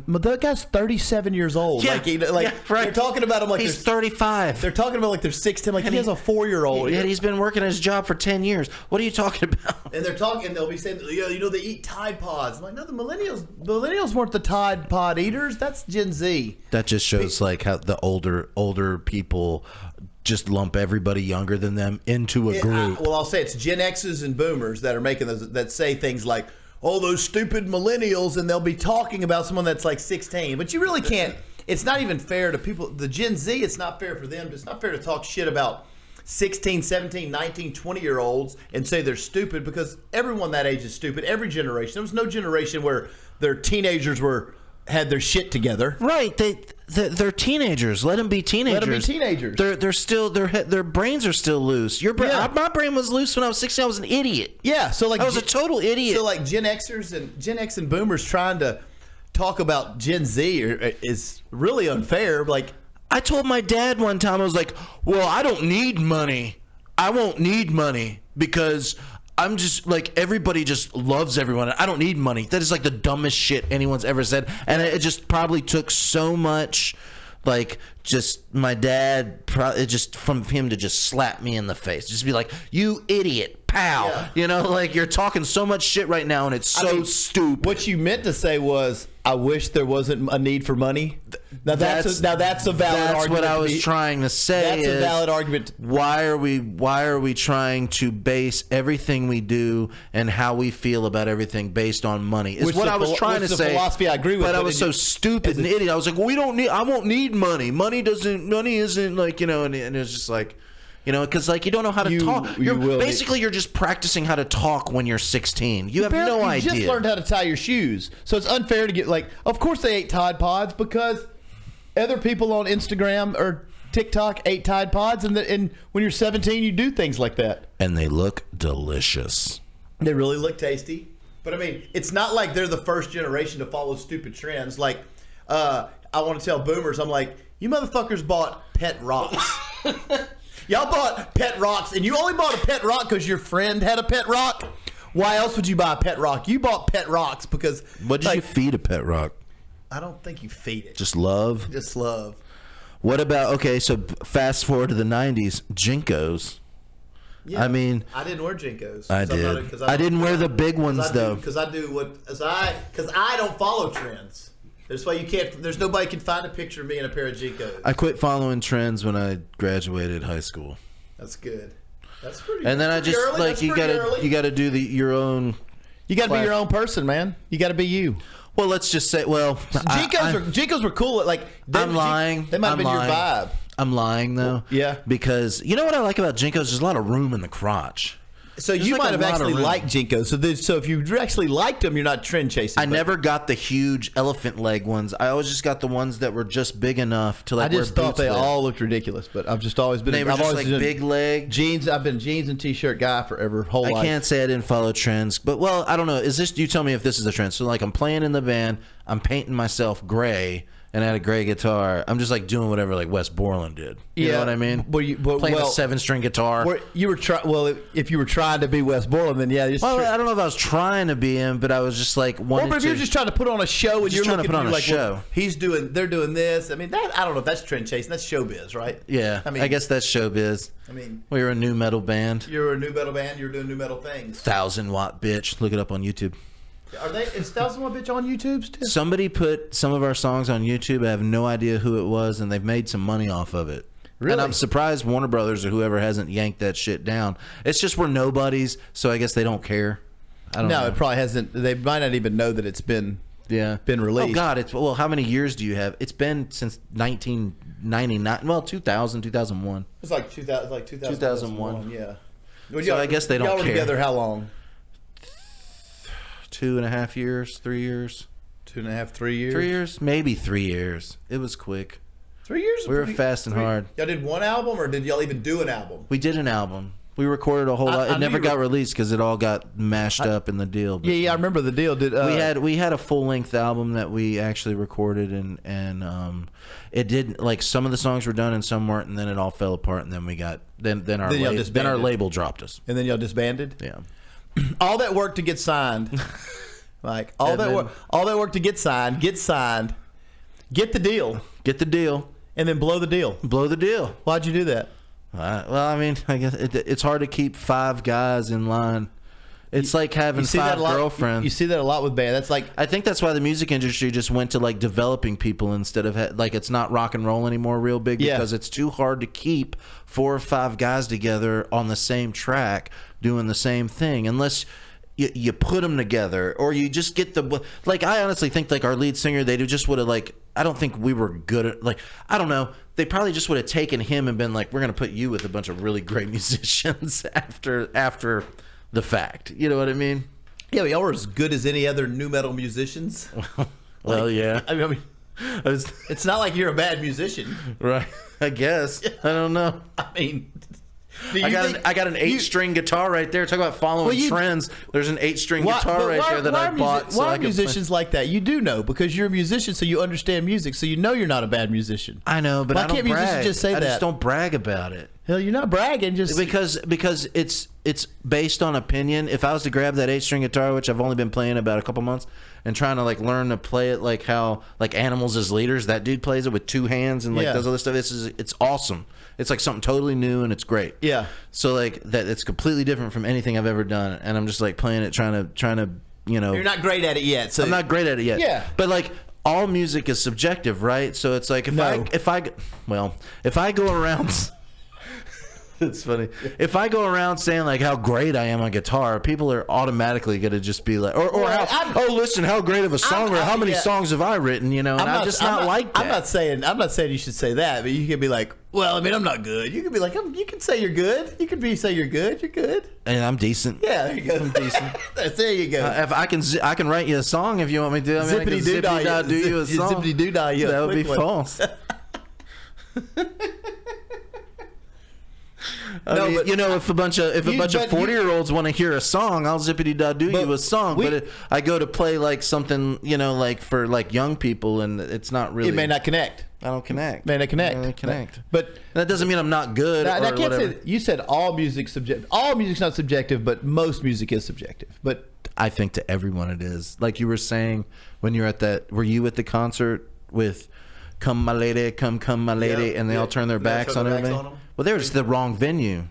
that guy's 37 years old. Right. They're talking about him like he's 35. They're talking about like they're 16. Like he has a 4-year-old. Yeah, he's been working his job for 10 years. What are you talking about? And they'll be saying, they eat Tide Pods. I'm like, no, the millennials weren't the Tide Pod eaters. That's Gen Z. That just shows like how the older people just lump everybody younger than them into a group. I'll say it's Gen X's and Boomers that are making those, that say things like, oh, those stupid millennials, and they'll be talking about someone that's like 16. But you really can't. It's not even fair to people. The Gen Z, it's not fair for them. It's not fair to talk shit about 16, 17, 19, 20-year-olds and say they're stupid, because everyone that age is stupid. Every generation. There was no generation where their teenagers had their shit together. Right. They're teenagers. Let them be teenagers. Let them be teenagers. They're still their brains are still loose. My brain was loose when I was 16. I was an idiot. Yeah. So like I was a total idiot. So like Gen X and Boomers trying to talk about Gen Z is really unfair. Like I told my dad one time, I was like, "Well, I don't need money. I won't need money because I'm just like, everybody just loves everyone. I don't need money." That is like the dumbest shit anyone's ever said. And it just probably took so much, like, just my dad, just from him to just slap me in the face. Just be like, "You idiot, pal." Yeah. You know, like, you're talking so much shit right now and it's so stupid. What you meant to say was, I wish there wasn't a need for money. Now that's a valid argument. That's what I was trying to say. That's a valid argument. Why are we trying to base everything we do and how we feel about everything based on money? Is what I was trying to say. Philosophy I agree with. But I was so stupid and idiot. I was like, I won't need money. Money isn't like, and it's just like, because like you don't know how to talk. You're just practicing how to talk when you're 16. You have no idea. You just learned how to tie your shoes. So it's unfair to get like. Of course they ate Tide Pods because other people on Instagram or TikTok ate Tide Pods, and when you're 17 you do things like that. And they look delicious. They really look tasty. But I mean, it's not like they're the first generation to follow stupid trends. Like, I want to tell Boomers, I'm like, you motherfuckers bought pet rocks. Y'all bought pet rocks, and you only bought a pet rock because your friend had a pet rock. Why else would you buy a pet rock? You bought pet rocks because... What did you feed a pet rock? I don't think you feed it. Just love. Just love. What about so fast forward to the '90s, Jinkos. Yeah, I mean, I didn't wear Jinkos. I did. I didn't wear the big ones though. Because I don't follow trends. That's why you can't. There's nobody can find a picture of me in a pair of Jinkos. I quit following trends when I graduated high school. That's good. That's pretty. And then I just early. like you gotta do your own. You gotta be your own person, man. You gotta be you. Well, let's just say. Well, Jinkos were cool. Like I'm lying. They might have been your vibe. I'm lying though. Yeah. Because you know what I like about Jinkos? There's a lot of room in the crotch. So you might have actually liked Jinkos. So if you actually liked them, you're not trend chasing. I never got the huge elephant leg ones. I always just got the ones that were just big enough to like. I just thought they all looked ridiculous, but I've just always been. They were I've just always like big leg jeans. I've been jeans and t-shirt guy forever. Whole life. I can't say I didn't follow trends, but well, I don't know. Is this? You tell me if this is a trend. So like, I'm playing in the band. I'm painting myself gray. And I had a gray guitar. I'm just like doing whatever like Wes Borland did. You know what I mean? Playing a 7-string guitar. You were if you were trying to be Wes Borland, then yeah. I don't know if I was trying to be him, but I was just like wanting but if you're just trying to put on a show and you're trying to put on a show, they're doing this. I mean, I don't know if that's trend chasing. That's showbiz, right? Yeah. I guess that's showbiz. I mean, we were a new metal band. You're a new metal band. You're doing new metal things. 1,000-watt bitch. Look it up on YouTube. Is 1,000-watt bitch on YouTube too? Somebody put some of our songs on YouTube. I have no idea who it was, and they've made some money off of it. Really? And I'm surprised Warner Brothers or whoever hasn't yanked that shit down. It's just we're nobodies, so I guess they don't care. I don't know. It probably hasn't. They might not even know that it's been released. Oh God! How many years do you have? It's been since 1999. Well, 2000, 2001. It's like 2001. Yeah. So I guess they don't care. Y'all were together how long? 2.5 years, 3 years. 2.5, 3 years? 3 years? Maybe 3 years. It was quick. 3 years? We were fast and hard. Y'all did one album, or did y'all even do an album? We did an album. We recorded a whole lot. It never got released because it all got mashed up in the deal. But I remember the deal. We had a full-length album that we actually recorded, and it did, like, some of the songs were done and some weren't, and then it all fell apart, and then we got then our label dropped us. And then y'all disbanded? Yeah. All that work to get signed, like all that work to get signed, get the deal, and then blow the deal. Why'd you do that? Well, I mean, I guess it's hard to keep 5 guys in line. It's like having 5 girlfriends. You see that a lot with bands. That's like, I think that's why the music industry just went to like developing people instead of like it's not rock and roll anymore real big because it's too hard to keep 4 or 5 guys together on the same track doing the same thing unless you put them together or you just get the like. I honestly think like our lead singer, they just would have like. I don't think we were good at like. I don't know. They probably just would have taken him and been like, we're gonna put you with a bunch of really great musicians after the fact. You know what I mean? Yeah, y'all were as good as any other nu metal musicians. Well, yeah. I mean, it's not like you're a bad musician, right? I guess. I don't know. I mean, I got an 8-string guitar right there. Talk about following trends. There's an 8-string guitar right there that I bought. Why are musicians like that? You do know because you're a musician, so you understand music, so you know you're not a bad musician. I know, but why can't musicians just say that? I just don't brag about it. Hell, you're not bragging, just because it's based on opinion. If I was to grab that 8-string guitar, which I've only been playing about a couple months, and trying to like learn to play it like how like Animals as Leaders, that dude plays it with 2 hands and like does all this stuff. It's awesome. It's like something totally new and it's great. Yeah. So like that, it's completely different from anything I've ever done, and I'm just like playing it, trying to you know. You're not great at it yet. So I'm not great at it yet. Yeah. But like all music is subjective, right? So it's like if I go around. It's funny. If I go around saying like how great I am on guitar, people are automatically going to just be like, listen, how great of a song, or how many songs have I written? You know, and I'm not like that. I'm not saying you should say that, but you can be like, well, I mean, I'm not good. You can be like, you can say you're good. You can say you're good. You're good. And I'm decent. Yeah, there you go. I'm decent. There you go. If I can write you a song if you want me to. I mean, I can zippity-doo do you a song. Zippity-doo-dah you. That would be false. I mean, you know, if a bunch of 40-year-olds want to hear a song, I'll zippity-da-do you a song. But I go to play like something, you know, like for like young people, and it's not really. It may not connect. I don't connect. May not connect. But that doesn't mean I'm not good. I can't say. You said all music's subjective. All music's not subjective, but most music is subjective. But I think to everyone it is. Like you were saying when you're at that, were you at the concert with "Come My Lady, Come My Lady," and they all turn their backs on everything? Well, they were just the wrong venue.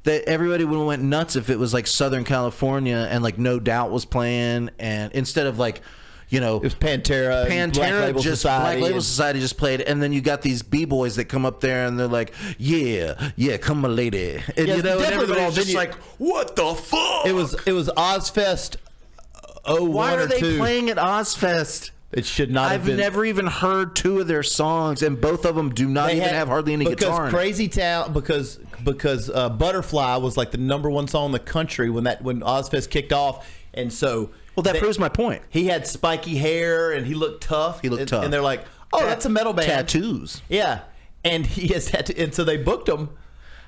That everybody would have went nuts if it was like Southern California and like No Doubt was playing, and instead of like, you know, it was Pantera, Black Label Society just played, and then you got these b-boys that come up there and they're like, yeah, come my lady, and you know, and everybody's just like, what the fuck? It was Ozfest. Why are they playing at Ozfest? It should not have been. I've never even heard 2 of their songs, and both of them do not even have hardly any guitar. Because Crazy Town, because Butterfly was like the #1 song in the country when Ozfest kicked off, and so. Well, that proves my point. He had spiky hair and he looked tough. And they're like, oh, that's a metal band. Tattoos. Yeah, and he has tattoos, and so they booked him.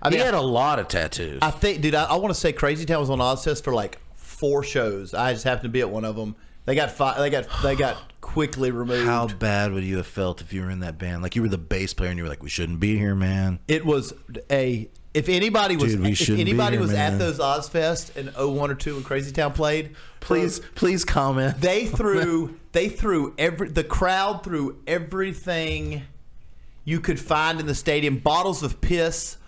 I mean, he had a lot of tattoos. I think, dude, I want to say Crazy Town was on Ozfest for like 4 shows. I just happened to be at one of them. They got quickly removed. How bad would you have felt if you were in that band? Like you were the bass player and you were like, we shouldn't be here, man. It was if anybody was at those Ozfest in 01 or 2 when Crazy Town played, please comment. The crowd threw everything you could find in the stadium, bottles of piss,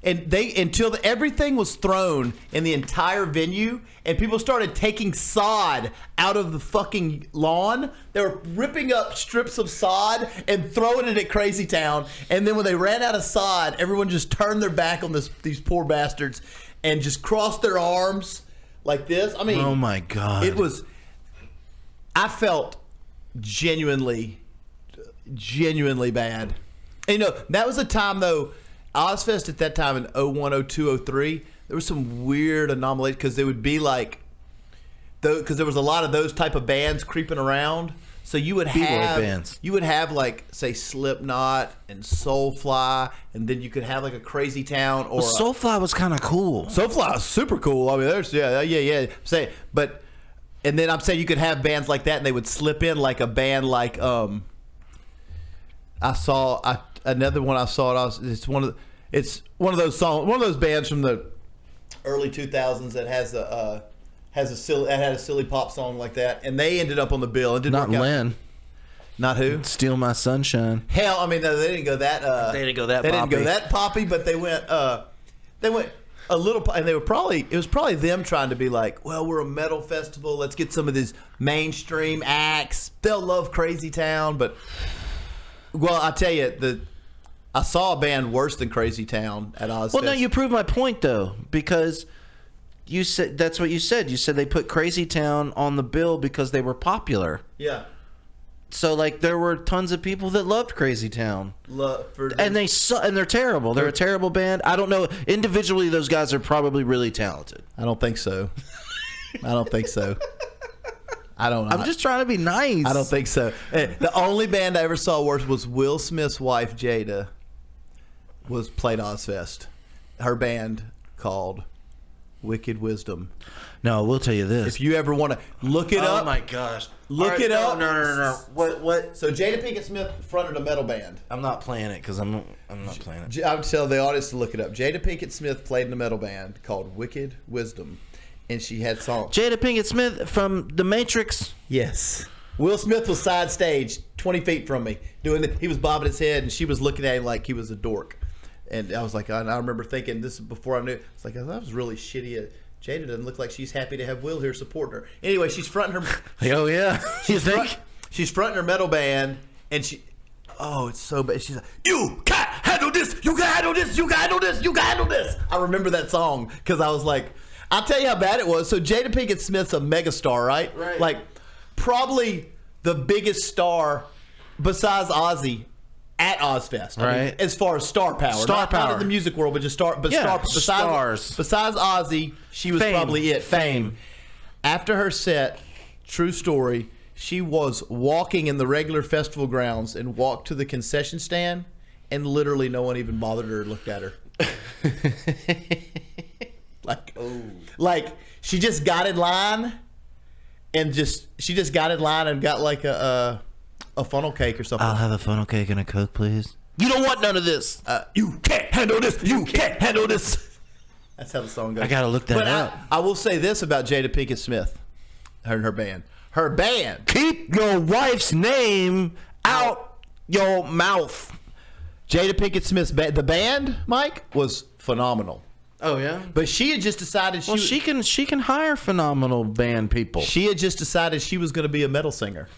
and everything was thrown in the entire venue, and people started taking sod out of the fucking lawn. They were ripping up strips of sod and throwing it at Crazy Town, and then when they ran out of sod, everyone just turned their back on these poor bastards and just crossed their arms like this. I mean, oh my God. I felt genuinely bad. And, you know, that was a time though. Ozfest at that time in 01, 02, 03, there was some weird anomalies because they would be like, because there was a lot of those type of bands creeping around. So you would have like, say, Slipknot and Soulfly, and then you could have like a Crazy Town or Soulfly was kind of cool. Soulfly was super cool. I mean, and then I'm saying you could have bands like that, and they would slip in like a band like another one I saw. It's one of those songs, one of those bands from the early 2000s that had a silly pop song like that, and they ended up on the bill. It didn't work out. Len. Not who? Steal My Sunshine. Hell, I mean, no, they didn't go that. They didn't go that poppy, but they went a little, and it was probably them trying to be like, well, we're a metal festival. Let's get some of these mainstream acts. They'll love Crazy Town, but. Well, I tell you, I saw a band worse than Crazy Town at Ozfest. Well, no, you proved my point though, because you said that's what you said. You said they put Crazy Town on the bill because they were popular. Yeah. So like there were tons of people that loved Crazy Town, and they're terrible. They're a terrible band. I don't know. Individually, those guys are probably really talented. I don't think so. I don't know. I'm just trying to be nice. I don't think so. The only band I ever saw worse was Will Smith's wife, Jada, played Ozfest. Her band called Wicked Wisdom. No, we'll tell you this. If you ever want to look it up. Oh my gosh. Look it up. No. What? So Jada Pinkett Smith fronted a metal band. I'm not playing it because I'm not playing it. I'm telling the audience to look it up. Jada Pinkett Smith played in a metal band called Wicked Wisdom. And she had songs. Jada Pinkett Smith from The Matrix. Yes. Will Smith was side stage, 20 feet from me, he was bobbing his head, and she was looking at him like he was a dork. And I was like, I remember thinking this before I knew. It's like, that was really shitty. Jada doesn't look like she's happy to have Will here supporting her. Anyway, she's fronting her. Oh yeah. You think? She's fronting her metal band, and it's so bad. She's like, you can't handle this. You can handle this. You can handle this. You can handle this. I remember that song because I was like. I'll tell you how bad it was. So Jada Pinkett Smith's a megastar, right? Right. Like probably the biggest star besides Ozzy at Ozfest. Right. I mean, as far as star power. Not in the music world, but just stars. Besides Ozzy, she was probably it. Fame. After her set, true story, she was walking in the regular festival grounds and walked to the concession stand, and literally no one even bothered her or looked at her. Like she just got in line and got like a funnel cake or something. I'll have a funnel cake and a Coke, please. You don't want none of this. You can't handle this. You can't handle this. That's how the song goes. I gotta look that up. I will say this about Jada Pinkett Smith, her and her band. Her band. Keep your wife's name out your mouth. Jada Pinkett Smith's the band, Mike, was phenomenal. Oh yeah, but she had just decided she can hire phenomenal band people. She had just decided she was going to be a metal singer.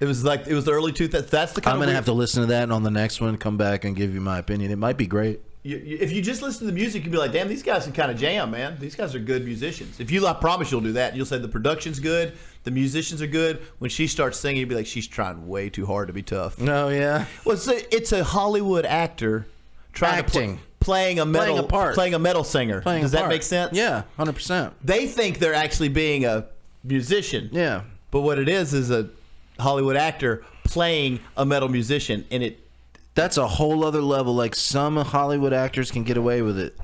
It was the early 2000s. That's the kind. I'm gonna have to listen to that, and on the next one, come back and give you my opinion. It might be great. If you just listen to the music, you'd be like, damn, these guys can kind of jam, man. These guys are good musicians. I promise you'll do that. You'll say the production's good, the musicians are good. When she starts singing, you'd be like, she's trying way too hard to be tough. No, yeah. Well, it's a Hollywood actor playing a metal singer. Does that make sense? Yeah, 100%. They think they're actually being a musician. Yeah. But what it is a Hollywood actor playing a metal musician, and that's a whole other level. Like, some Hollywood actors can get away with it.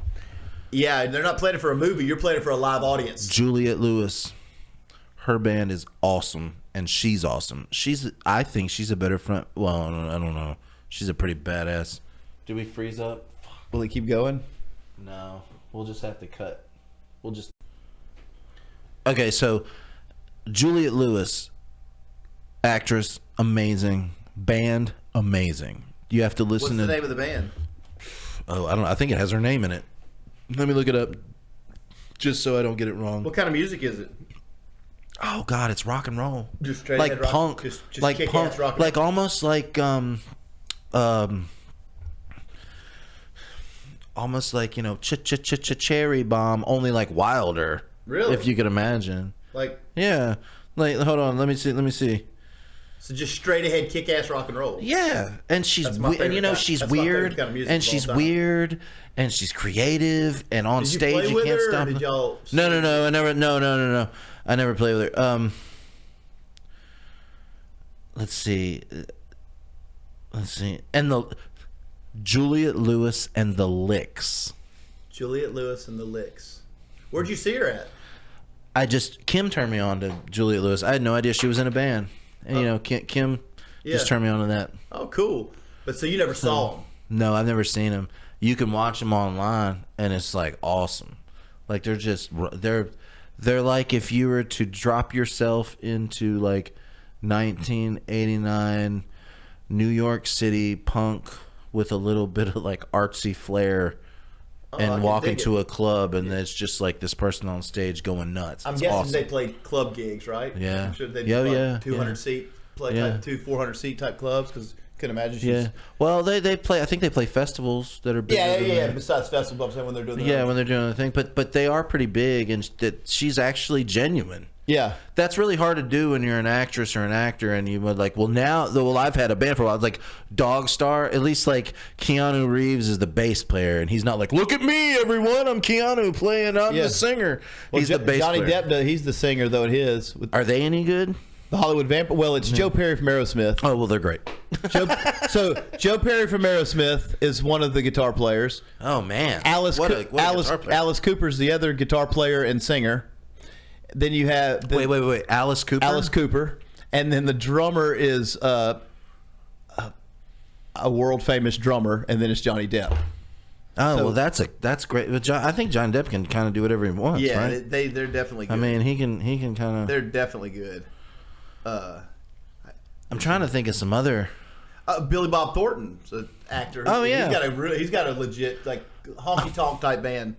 Yeah, they're not playing it for a movie. You're playing it for a live audience. Juliette Lewis, her band is awesome, and she's awesome. I think she's a better front. Well, I don't know. She's a pretty badass. Do we freeze up? Will it keep going? No, we'll just have to cut. Okay, so Juliette Lewis, actress, amazing. Band, amazing. You have to listen. What's the name of the band? Oh, I don't know. I think it has her name in it. Let me look it up, just so I don't get it wrong. What kind of music is it? Oh God, it's rock and roll. Just straight like ahead punk, rock, just like kick-ass punk, rock and like almost like almost like, Cherry Bomb, only like wilder. Really? If you could imagine. Like, yeah. Like, hold on, let me see. So just straight ahead kick-ass rock and roll. Yeah, and she's she's weird, and she's weird, and she's creative, and on stage you can't stop. Did y'all? No. I never played with her. Let's see, and the Juliette Lewis and the Licks. Juliette Lewis and the Licks. Where'd you see her at? Kim turned me on to Juliette Lewis. I had no idea she was in a band. And, Kim just turned me on to that. Oh, cool. But so you never saw them? No, I've never seen them. You can watch them online, and it's, like, awesome. Like, they're like if you were to drop yourself into, like, 1989 New York City punk with a little bit of, like, artsy flair. And walk into a club, and there's just like this person on stage going nuts. I'm guessing they played club gigs, right? Yeah. I'm sure they did 200 seat, type 400 seat type clubs, because couldn't imagine she's... Yeah. Well, they play. I think they play festivals that are big. Yeah. Besides festivals, when they're doing when they're doing the thing, but they are pretty big, and that she's actually genuine. Yeah, that's really hard to do when you're an actress or an actor, and you would like. Well, I've had a band for a while. It's like Dog Star. At least like Keanu Reeves is the bass player, and he's not like, "Look at me, everyone! I'm Keanu playing. I'm the singer." Well, he's the bass Johnny player. Depp, he's the singer though. It is. Are they any good? The Hollywood Vampire. Well, it's Joe Perry from Aerosmith. Oh well, they're great. Joe Perry from Aerosmith is one of the guitar players. Oh man, Alice Cooper's the other guitar player and singer. Then you have wait, Alice Cooper, and then the drummer is a world famous drummer, and then it's Johnny Depp. Oh, well, that's great. But I think Johnny Depp can kind of do whatever he wants. Yeah, right? they're definitely good. I mean, he can kind of. They're definitely good. I'm trying to think of some other. Billy Bob Thornton's an actor. Oh yeah, he's got a legit like honky tonk type band.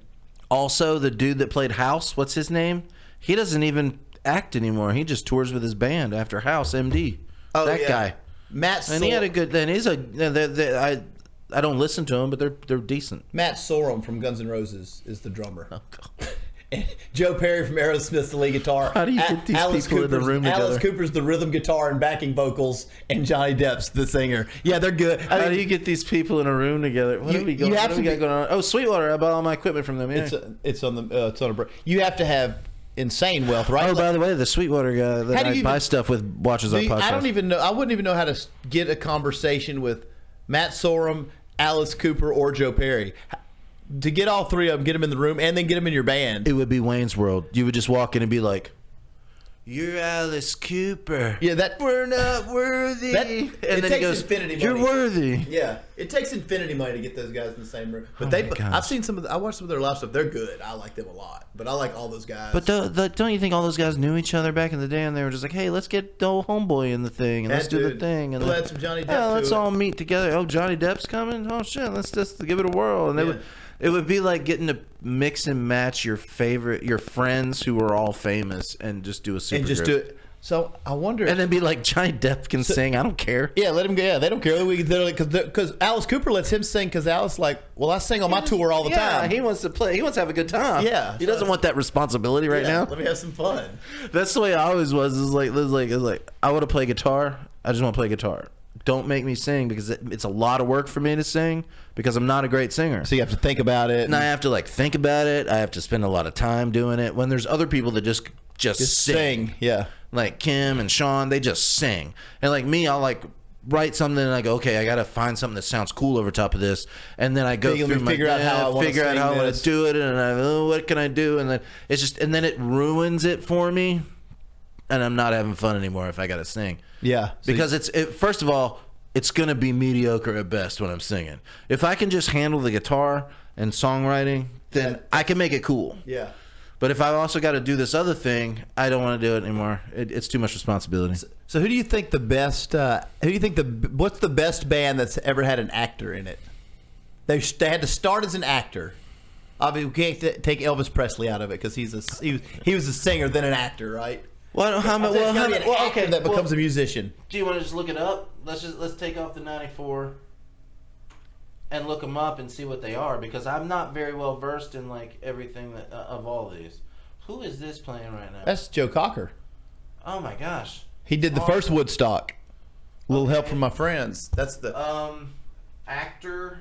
Also, the dude that played House, what's his name? He doesn't even act anymore. He just tours with his band after House MD. Oh, that guy, Matt. And he had a good. Then he's a. I don't listen to him, but they're decent. Matt Sorum from Guns N' Roses is the drummer. Oh, God. Joe Perry from Aerosmith's the lead guitar. How do you get these people in the room together? Alice Cooper's the rhythm guitar and backing vocals, and Johnny Depp's the singer. Yeah, they're good. How do you get these people in a room together? What do we got going on? Oh, Sweetwater. I bought all my equipment from them. Yeah. It's on a. You have to have insane wealth, right? Oh, by the way, the Sweetwater guy that I buy stuff with watches our podcast. I don't even know. I wouldn't even know how to get a conversation with Matt Sorum, Alice Cooper, or Joe Perry. To get all three of them, get them in the room, and then get them in your band. It would be Wayne's World. You would just walk in and be like, "You're Alice Cooper. Yeah, that We're not worthy." it and then he takes goes, infinity "You're money. worthy." Yeah, it takes infinity money to get those guys in the same room. But Oh my gosh. I've seen I watched some of their live stuff. They're good. I like them a lot. But I like all those guys. But don't you think all those guys knew each other back in the day, and they were just like, "Hey, let's get the old homeboy in the thing, and let's do the thing, and we'll then- add some Johnny Depp yeah, let's to it. all meet together." Oh, Johnny Depp's coming. Oh shit, let's just give it a whirl. And it would be like getting to mix and match your friends who are all famous, and just do a super and just group. do it. So I wonder. And then be like, Johnny Depp can sing. I don't care. Yeah, let him go. Yeah, they don't care. Because Alice Cooper lets him sing. Because Alice I sing on my tour all the time. He wants to play. He wants to have a good time. Yeah, he doesn't want that responsibility right now. Let me have some fun. That's the way I always was. It's like I want to play guitar. I just want to play guitar. Don't make me sing, because it's a lot of work for me to sing, because I'm not a great singer. So you have to think about it. And I have to think about it. I have to spend a lot of time doing it. When there's other people that just sing. Yeah. Like Kim and Sean, they just sing. And like me, I'll write something and I go, okay, I got to find something that sounds cool over top of this. And then I go figure out how I want to do it, and what can I do? And then it ruins it for me. And I'm not having fun anymore if I got to sing. Yeah. Because first of all, it's going to be mediocre at best when I'm singing. If I can just handle the guitar and songwriting, then I can make it cool. Yeah. But if I also got to do this other thing, I don't want to do it anymore. It's too much responsibility. So who do you think what's the best band that's ever had an actor in it? They had to start as an actor. Obviously, we can't take Elvis Presley out of it, because he was a singer, then an actor, right? That becomes a musician. Do you want to just look it up? Let's take off the 94 and look them up and see what they are, because I'm not very well versed in everything of all these. Who is this playing right now? That's Joe Cocker. Oh my gosh. He did the first Woodstock. A little help from my friends. That's the actors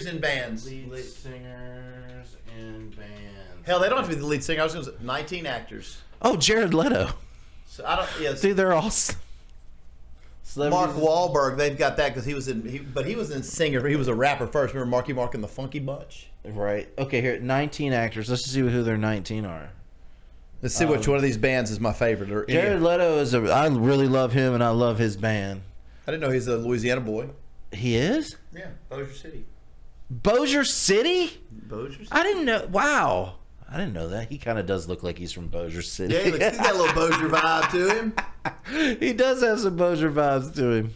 in bands. Lead singers in bands. Hell, they don't have to be the lead singer. I was going to say 19 actors. Oh, Jared Leto. So I don't. Yeah, dude, they're all. Mark Wahlberg, they've got that because he was in singer. He was a rapper first. Remember Marky Mark and the Funky Bunch? Right. Okay, here 19 actors. Let's see who their 19 are. Let's see which one of these bands is my favorite. Jared Leto is I really love him, and I love his band. I didn't know he's a Louisiana boy. He is? Yeah, Bossier City. Bossier City? Bossier City. I didn't know. Wow. I didn't know that. He kind of does look like he's from Bossier City. Yeah, he's got a little Bossier vibe to him. He does have some Bossier vibes to him.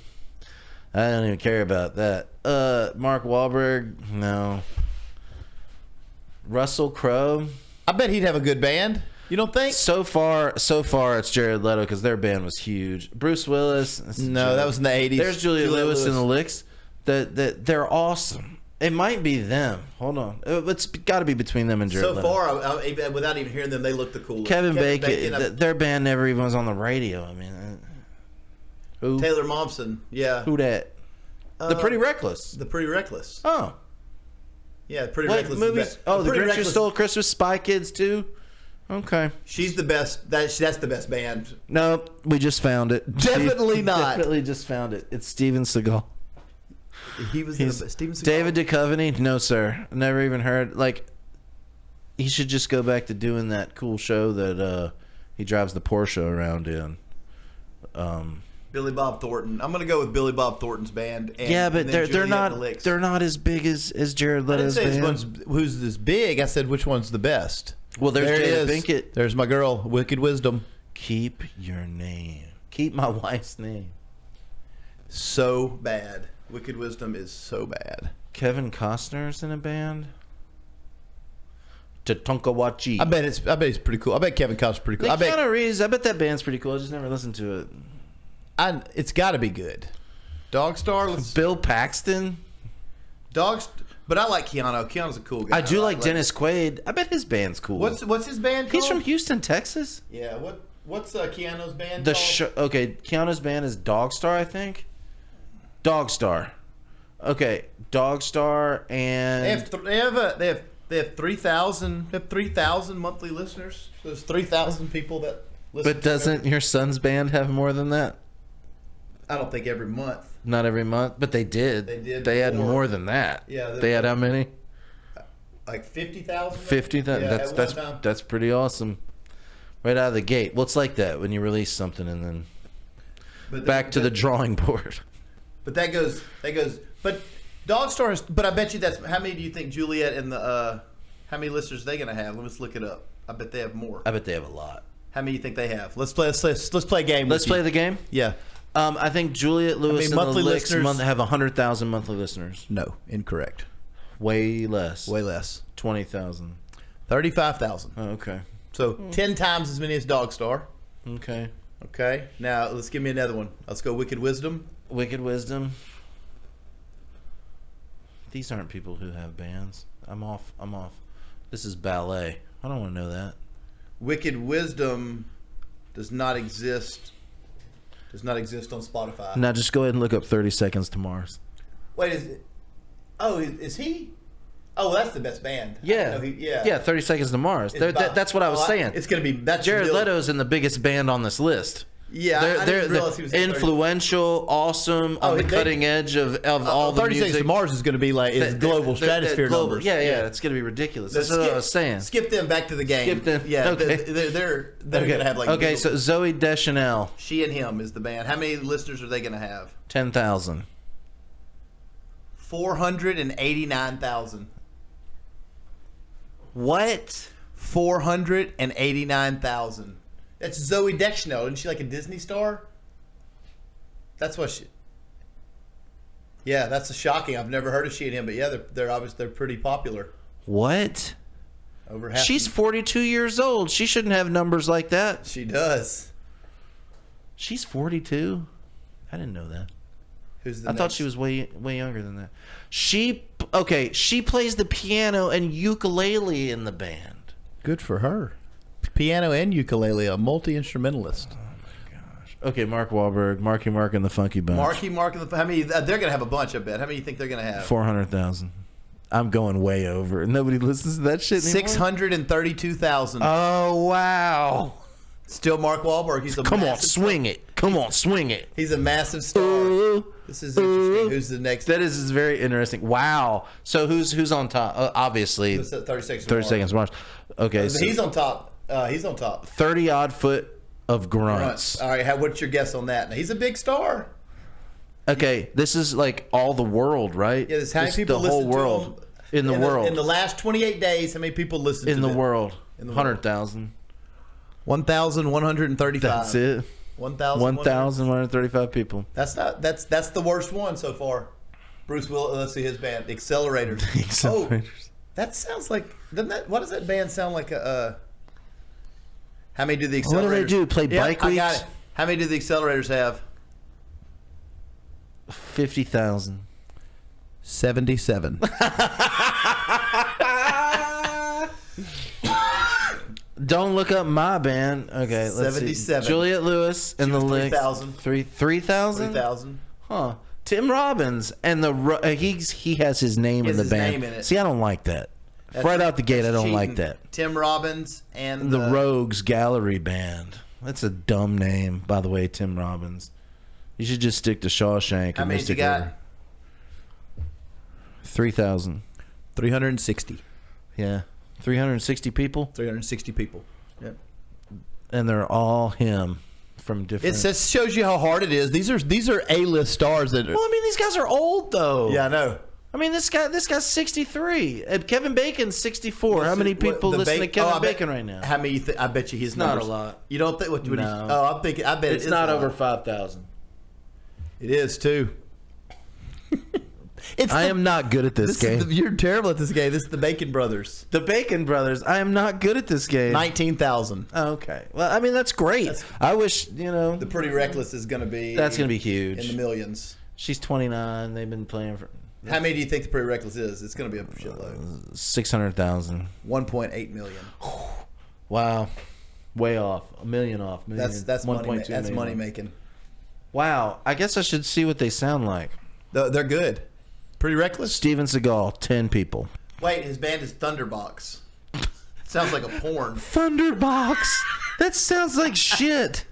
I don't even care about that. Mark Wahlberg, no. Russell Crowe. I bet he'd have a good band. You don't think? So far, it's Jared Leto, because their band was huge. Bruce Willis. No, that was in the 80s. There's Julia Lewis and the Licks. They're awesome. It might be them. Hold on. It's got to be between them and Jared Leto. So far, without even hearing them, they look the coolest. Kevin Bacon, their band never even was on the radio. I mean, who? Taylor Momsen. Yeah. Who that? The Pretty Reckless. The Pretty Reckless. Oh. Yeah, Pretty Wait, Reckless. Movies. Oh, The Grinch Who Stole Christmas, Spy Kids too. Okay. She's the best. That's the best band. No, we just found it. Definitely not. Definitely just found it. It's Steven Seagal. Steven Seagal. David Duchovny? No, sir. Never even heard. He should just go back to doing that cool show that he drives the Porsche around in. Billy Bob Thornton. I'm gonna go with Billy Bob Thornton's band. Yeah, but they're not as big as Jared Leto's band. Who's this big? I said which one's the best. Well, there's Jada Pinkett. There's my girl, Wicked Wisdom. Keep your name. Keep my wife's name. So bad. Wicked Wisdom is so bad. Kevin Costner's in a band. Tatonkawachi. I bet he's pretty cool. I bet Kevin Costner's pretty cool. I bet that band's pretty cool. I just never listened to it. It's got to be good. Dogstar. Bill Paxton. But I like Keanu. Keanu's a cool guy. I do like Dennis Quaid. I bet his band's cool. What's his band called? He's from Houston, Texas. Yeah. What's Keanu's band called? Okay, Keanu's band is Dogstar, I think. Dogstar. Okay, Dogstar, and they have 3,000 monthly listeners. So there's 3,000 people that listen. But doesn't your son's band have more than that? I don't think every month. Not every month, but they did. They had more than that. Yeah. They had how many? Like 50,000. 50,000. That's pretty awesome. right out of the gate. Well, it's like that when you release something and then back to the drawing board. But that goes. But Dog Stars. But I bet you that's how many do you think Juliet and the how many listeners are they gonna have? Let's look it up. I bet they have more. I bet they have a lot. How many do you think they have? Let's play a game. Let's play the game. Yeah. I think Juliet Lewis and monthly the Licks listeners? have 100,000 monthly listeners. No, incorrect. Way less. 20,000. 35,000. Oh, okay. So 10 times as many as Dog Star. Okay. Okay. Now let's give me another one. Let's go Wicked Wisdom. Wicked Wisdom. These aren't people who have bands. I'm off. This is ballet. I don't want to know that. Wicked Wisdom does not exist. Does not exist on Spotify. Now just go ahead and look up 30 Seconds to Mars. Wait, is he? Oh, well, that's the best band. Yeah. Yeah, 30 Seconds to Mars. That's what I was saying. It's going to be... That's Jared Leto's in the biggest band on this list. Yeah, I didn't realize he was influential, awesome, on the cutting edge of all the 30 music. Seconds to Mars is going to be like global stratosphere numbers. Yeah, it's going to be ridiculous. That's what I was saying. Skip them back to the game. Skip them. Yeah, okay. They're going to have like... Okay, so Zoe Deschanel. She and Him is the band. How many listeners are they going to have? 10,000. 489,000. What? 489,000. That's Zoe Deschanel. Isn't she like a Disney star? That's what she... Yeah, that's shocking. I've never heard of She and Him, but yeah, they're pretty popular. What? Over half. She's 42 years old. She shouldn't have numbers like that. She does. She's 42? I didn't know that. Who's the I thought she was way younger than that. She plays the piano and ukulele in the band. Good for her. Piano and ukulele, a multi-instrumentalist. Oh my gosh. Okay, Mark Wahlberg, Marky Mark and the Funky Bunch. Marky Mark and the... How many... They're going to have a bunch, I bet. How many do you think they're going to have? 400,000. I'm going way over. Nobody listens to that shit anymore. 632,000. Oh, wow. Still Mark Wahlberg. He's a Come on, swing it. Come on, swing it. He's a massive star. This is interesting. Who's the next? That is very interesting. Wow. So who's on top? Obviously, 30 Seconds. 30 Seconds to Mars. Okay, so he's on top. He's on top. 30 odd foot of grunts. All right. What's your guess on that? Now, he's a big star. Okay, this is like all the world, right? Yeah, this how many people the whole listen world to him in the world. In the last 28 days, how many people listen to in the them? world? In the 100,000. 1,135. That's it. 1,135 people. That's the worst one so far. Bruce Willis. Let's see his band, Accelerators. Accelerators. Oh, that sounds like. What does that band sound like? How many do the Accelerators? What do they do? Play bike weeks? I got it. How many do the Accelerators have? 50,000. 77. Don't look up my band. Okay, let's 77. see. Juliet Lewis and the Licks. 3,000. 3,000? 3,000. Huh. Tim Robbins and he has his name in the band. Name in it. See, I don't like that. Right out the gate, I don't cheating. like that. Tim Robbins and The Rogues Gallery Band. That's a dumb name, by the way, Tim Robbins. You should just stick to Shawshank How and many Mystic you got? River. 3,000. 360. Yeah. 360 people? 360 people. Yep. And they're all him from different... It shows you how hard it is. These are A-list stars that are... Well, I mean, these guys are old, though. Yeah, I know. I mean, this guy's 63. Kevin Bacon's 64. How many people listen to Kevin Bacon right now? How many? I bet you his not numbers. a lot. You don't think? What? No. Oh, I'm thinking. I bet It's not over 5,000. It is too. I am not good at this game. You're terrible at this game. This is the Bacon Brothers. The Bacon Brothers. I am not good at this game. 19,000. Oh, okay. Well, I mean, that's great. I wish, The Pretty Reckless is going to be. That's going to be huge. In the millions. She's 29. They've been playing for... How many do you think the Pretty Reckless is? It's going to be a shitload. 600,000. 1.8 million. Wow. Way off. $1 million off. That's money. That's money making. Wow. I guess I should see what they sound like. They're good. Pretty Reckless. Steven Seagal, 10 people. Wait, his band is Thunderbox. Sounds like a porn. Thunderbox. That sounds like shit.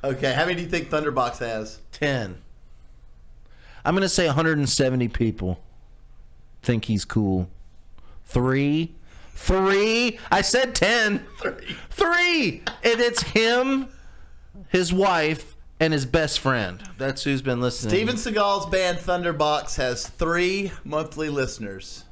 Okay, how many do you think Thunderbox has? 10. I'm going to say 170 people think he's cool. 3. 3. I said 10. 3. And it's him, his wife, and his best friend. That's who's been listening. Steven Seagal's band Thunderbox has 3 monthly listeners.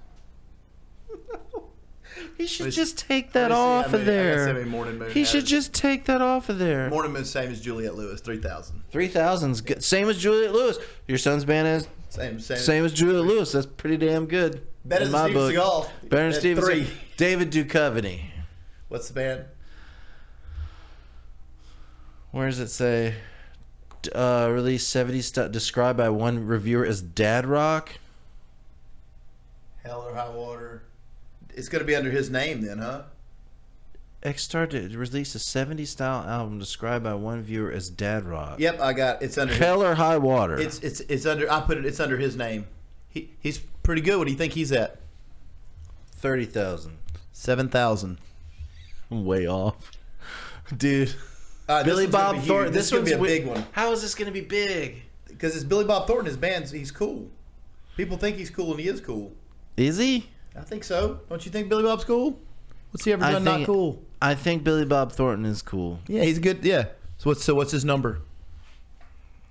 He should just take that off of there. He should just take that off of there. Morning Moon, same as Juliette Lewis, 3,000. 3,000's good. Same as Juliette Lewis. Your son's band is same as Juliette Lewis. That's pretty damn good. Better than Steven Seagal. Better than Steven Seagal. David Duchovny. What's the band? Where does it say? Released 70s stuff. Described by one reviewer as dad rock. Hell or High Water. It's going to be under his name then, huh? X-Star released a 70s style album described by one viewer as dad rock. Yep, I got it's under Hell or High Water. It's under it's under his name. He's pretty good. What do you think he's at? 30,000. 7,000. I'm way off. Dude. Billy Bob Thornton. This one's going to be a big one. How is this going to be big? Because it's Billy Bob Thornton. His band, he's cool. People think he's cool, and he is cool. Is he? I think so. Don't you think Billy Bob's cool? What's he ever done not cool? I think Billy Bob Thornton is cool. Yeah, he's good. Yeah. So what's his number?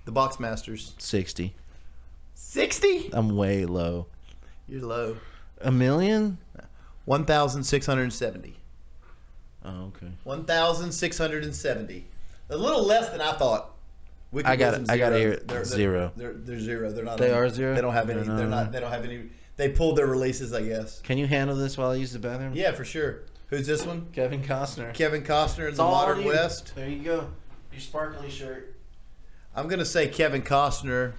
The Boxmasters. 60. 60? I'm way low. You're low. A million? 1,670. Oh, okay. 1,670. A little less than I thought. I got to hear it. They're 0. They're 0. They're not. They are 0. They don't have any. No. They're not. They don't have any. They pulled their releases, I guess. Can you handle this while I use the bathroom? Yeah, for sure. Who's this one? Kevin Costner. Kevin Costner in the Modern West. There you go. Your sparkly shirt. I'm gonna say Kevin Costner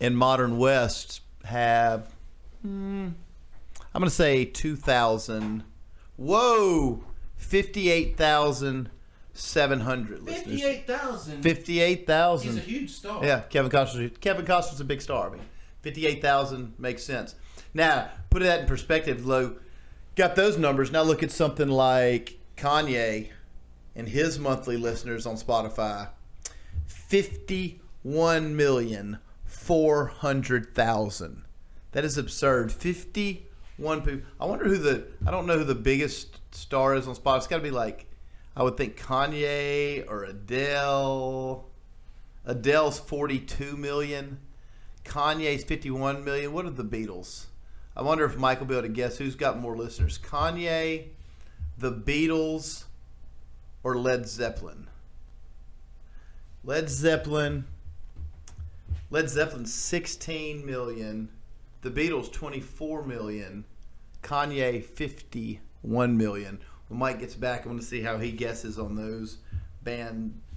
and Modern West have. I'm gonna say 2,000. Whoa, 58,700 listeners. 58,000. 58,000. He's a huge star. Yeah, Kevin Costner's a big star. I mean, 58,000 makes sense. Now, put that in perspective, Lo. Got those numbers. Now look at something like Kanye and his monthly listeners on Spotify. 51,400,000. That is absurd. 51 people. I wonder I don't know who the biggest star is on Spotify. It's got to be like, I would think Kanye or Adele. Adele's 42 million. Kanye's 51 million. What are the Beatles? I wonder if Mike will be able to guess who's got more listeners. Kanye, the Beatles, or Led Zeppelin? Led Zeppelin 16 million. The Beatles 24 million. Kanye 51 million. When Mike gets back, I want to see how he guesses on those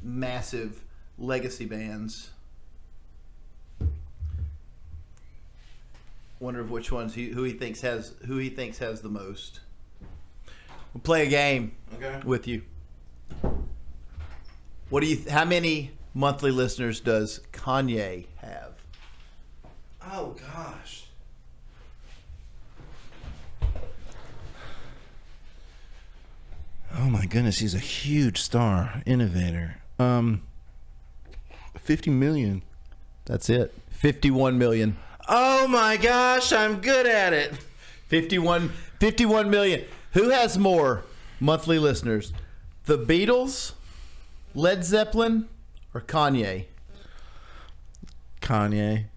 massive legacy bands. Wonder of which ones who he thinks has the most. We'll play a game with you. How many monthly listeners does Kanye have? Oh gosh. Oh my goodness, he's a huge star, innovator. 50 million. That's it. 51 million. Oh my gosh, I'm good at it. 51 million. Who has more monthly listeners? The Beatles, Led Zeppelin, or Kanye? Kanye.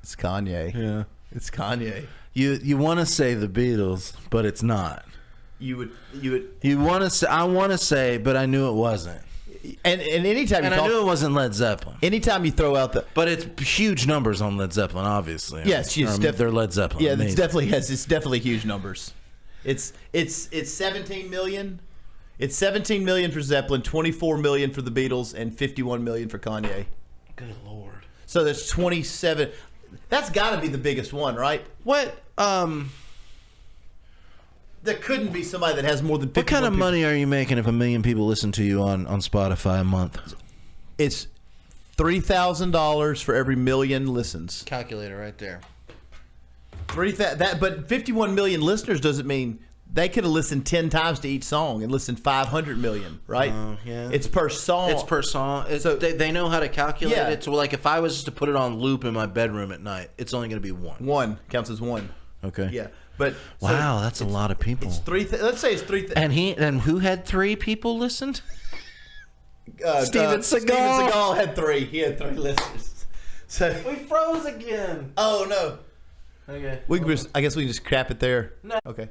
It's Kanye. Yeah. It's Kanye. You want to say the Beatles, but it's not. You would. You want to say? I want to say, but I knew it wasn't. And anytime I knew it wasn't Led Zeppelin. Anytime you throw out but it's huge numbers on Led Zeppelin, obviously. Yes, they're Led Zeppelin. Yeah, it's definitely huge numbers. It's 17 million. It's 17 million for Zeppelin, 24 million for the Beatles, and 51 million for Kanye. Good Lord. So there's 27. That's got to be the biggest one, right? What? There couldn't be somebody that has more than 51 What kind of money are you making if 1 million people listen to you on Spotify a month? It's $3,000 for every million listens. Calculator right there. But 51 million listeners doesn't mean they could have listened 10 times to each song and listened 500 million, right? Yeah. It's per song. It's per song. So they know how to calculate it. So like if I was just to put it on loop in my bedroom at night, it's only going to be one. One counts as one. Okay. Yeah. But wow, that's a lot of people. It's let's say it's 3. And who had 3 people listened? Steven Seagal had 3. He had 3 listeners. So we froze again. Oh no. Okay. I guess we can just crap it there. No. Okay.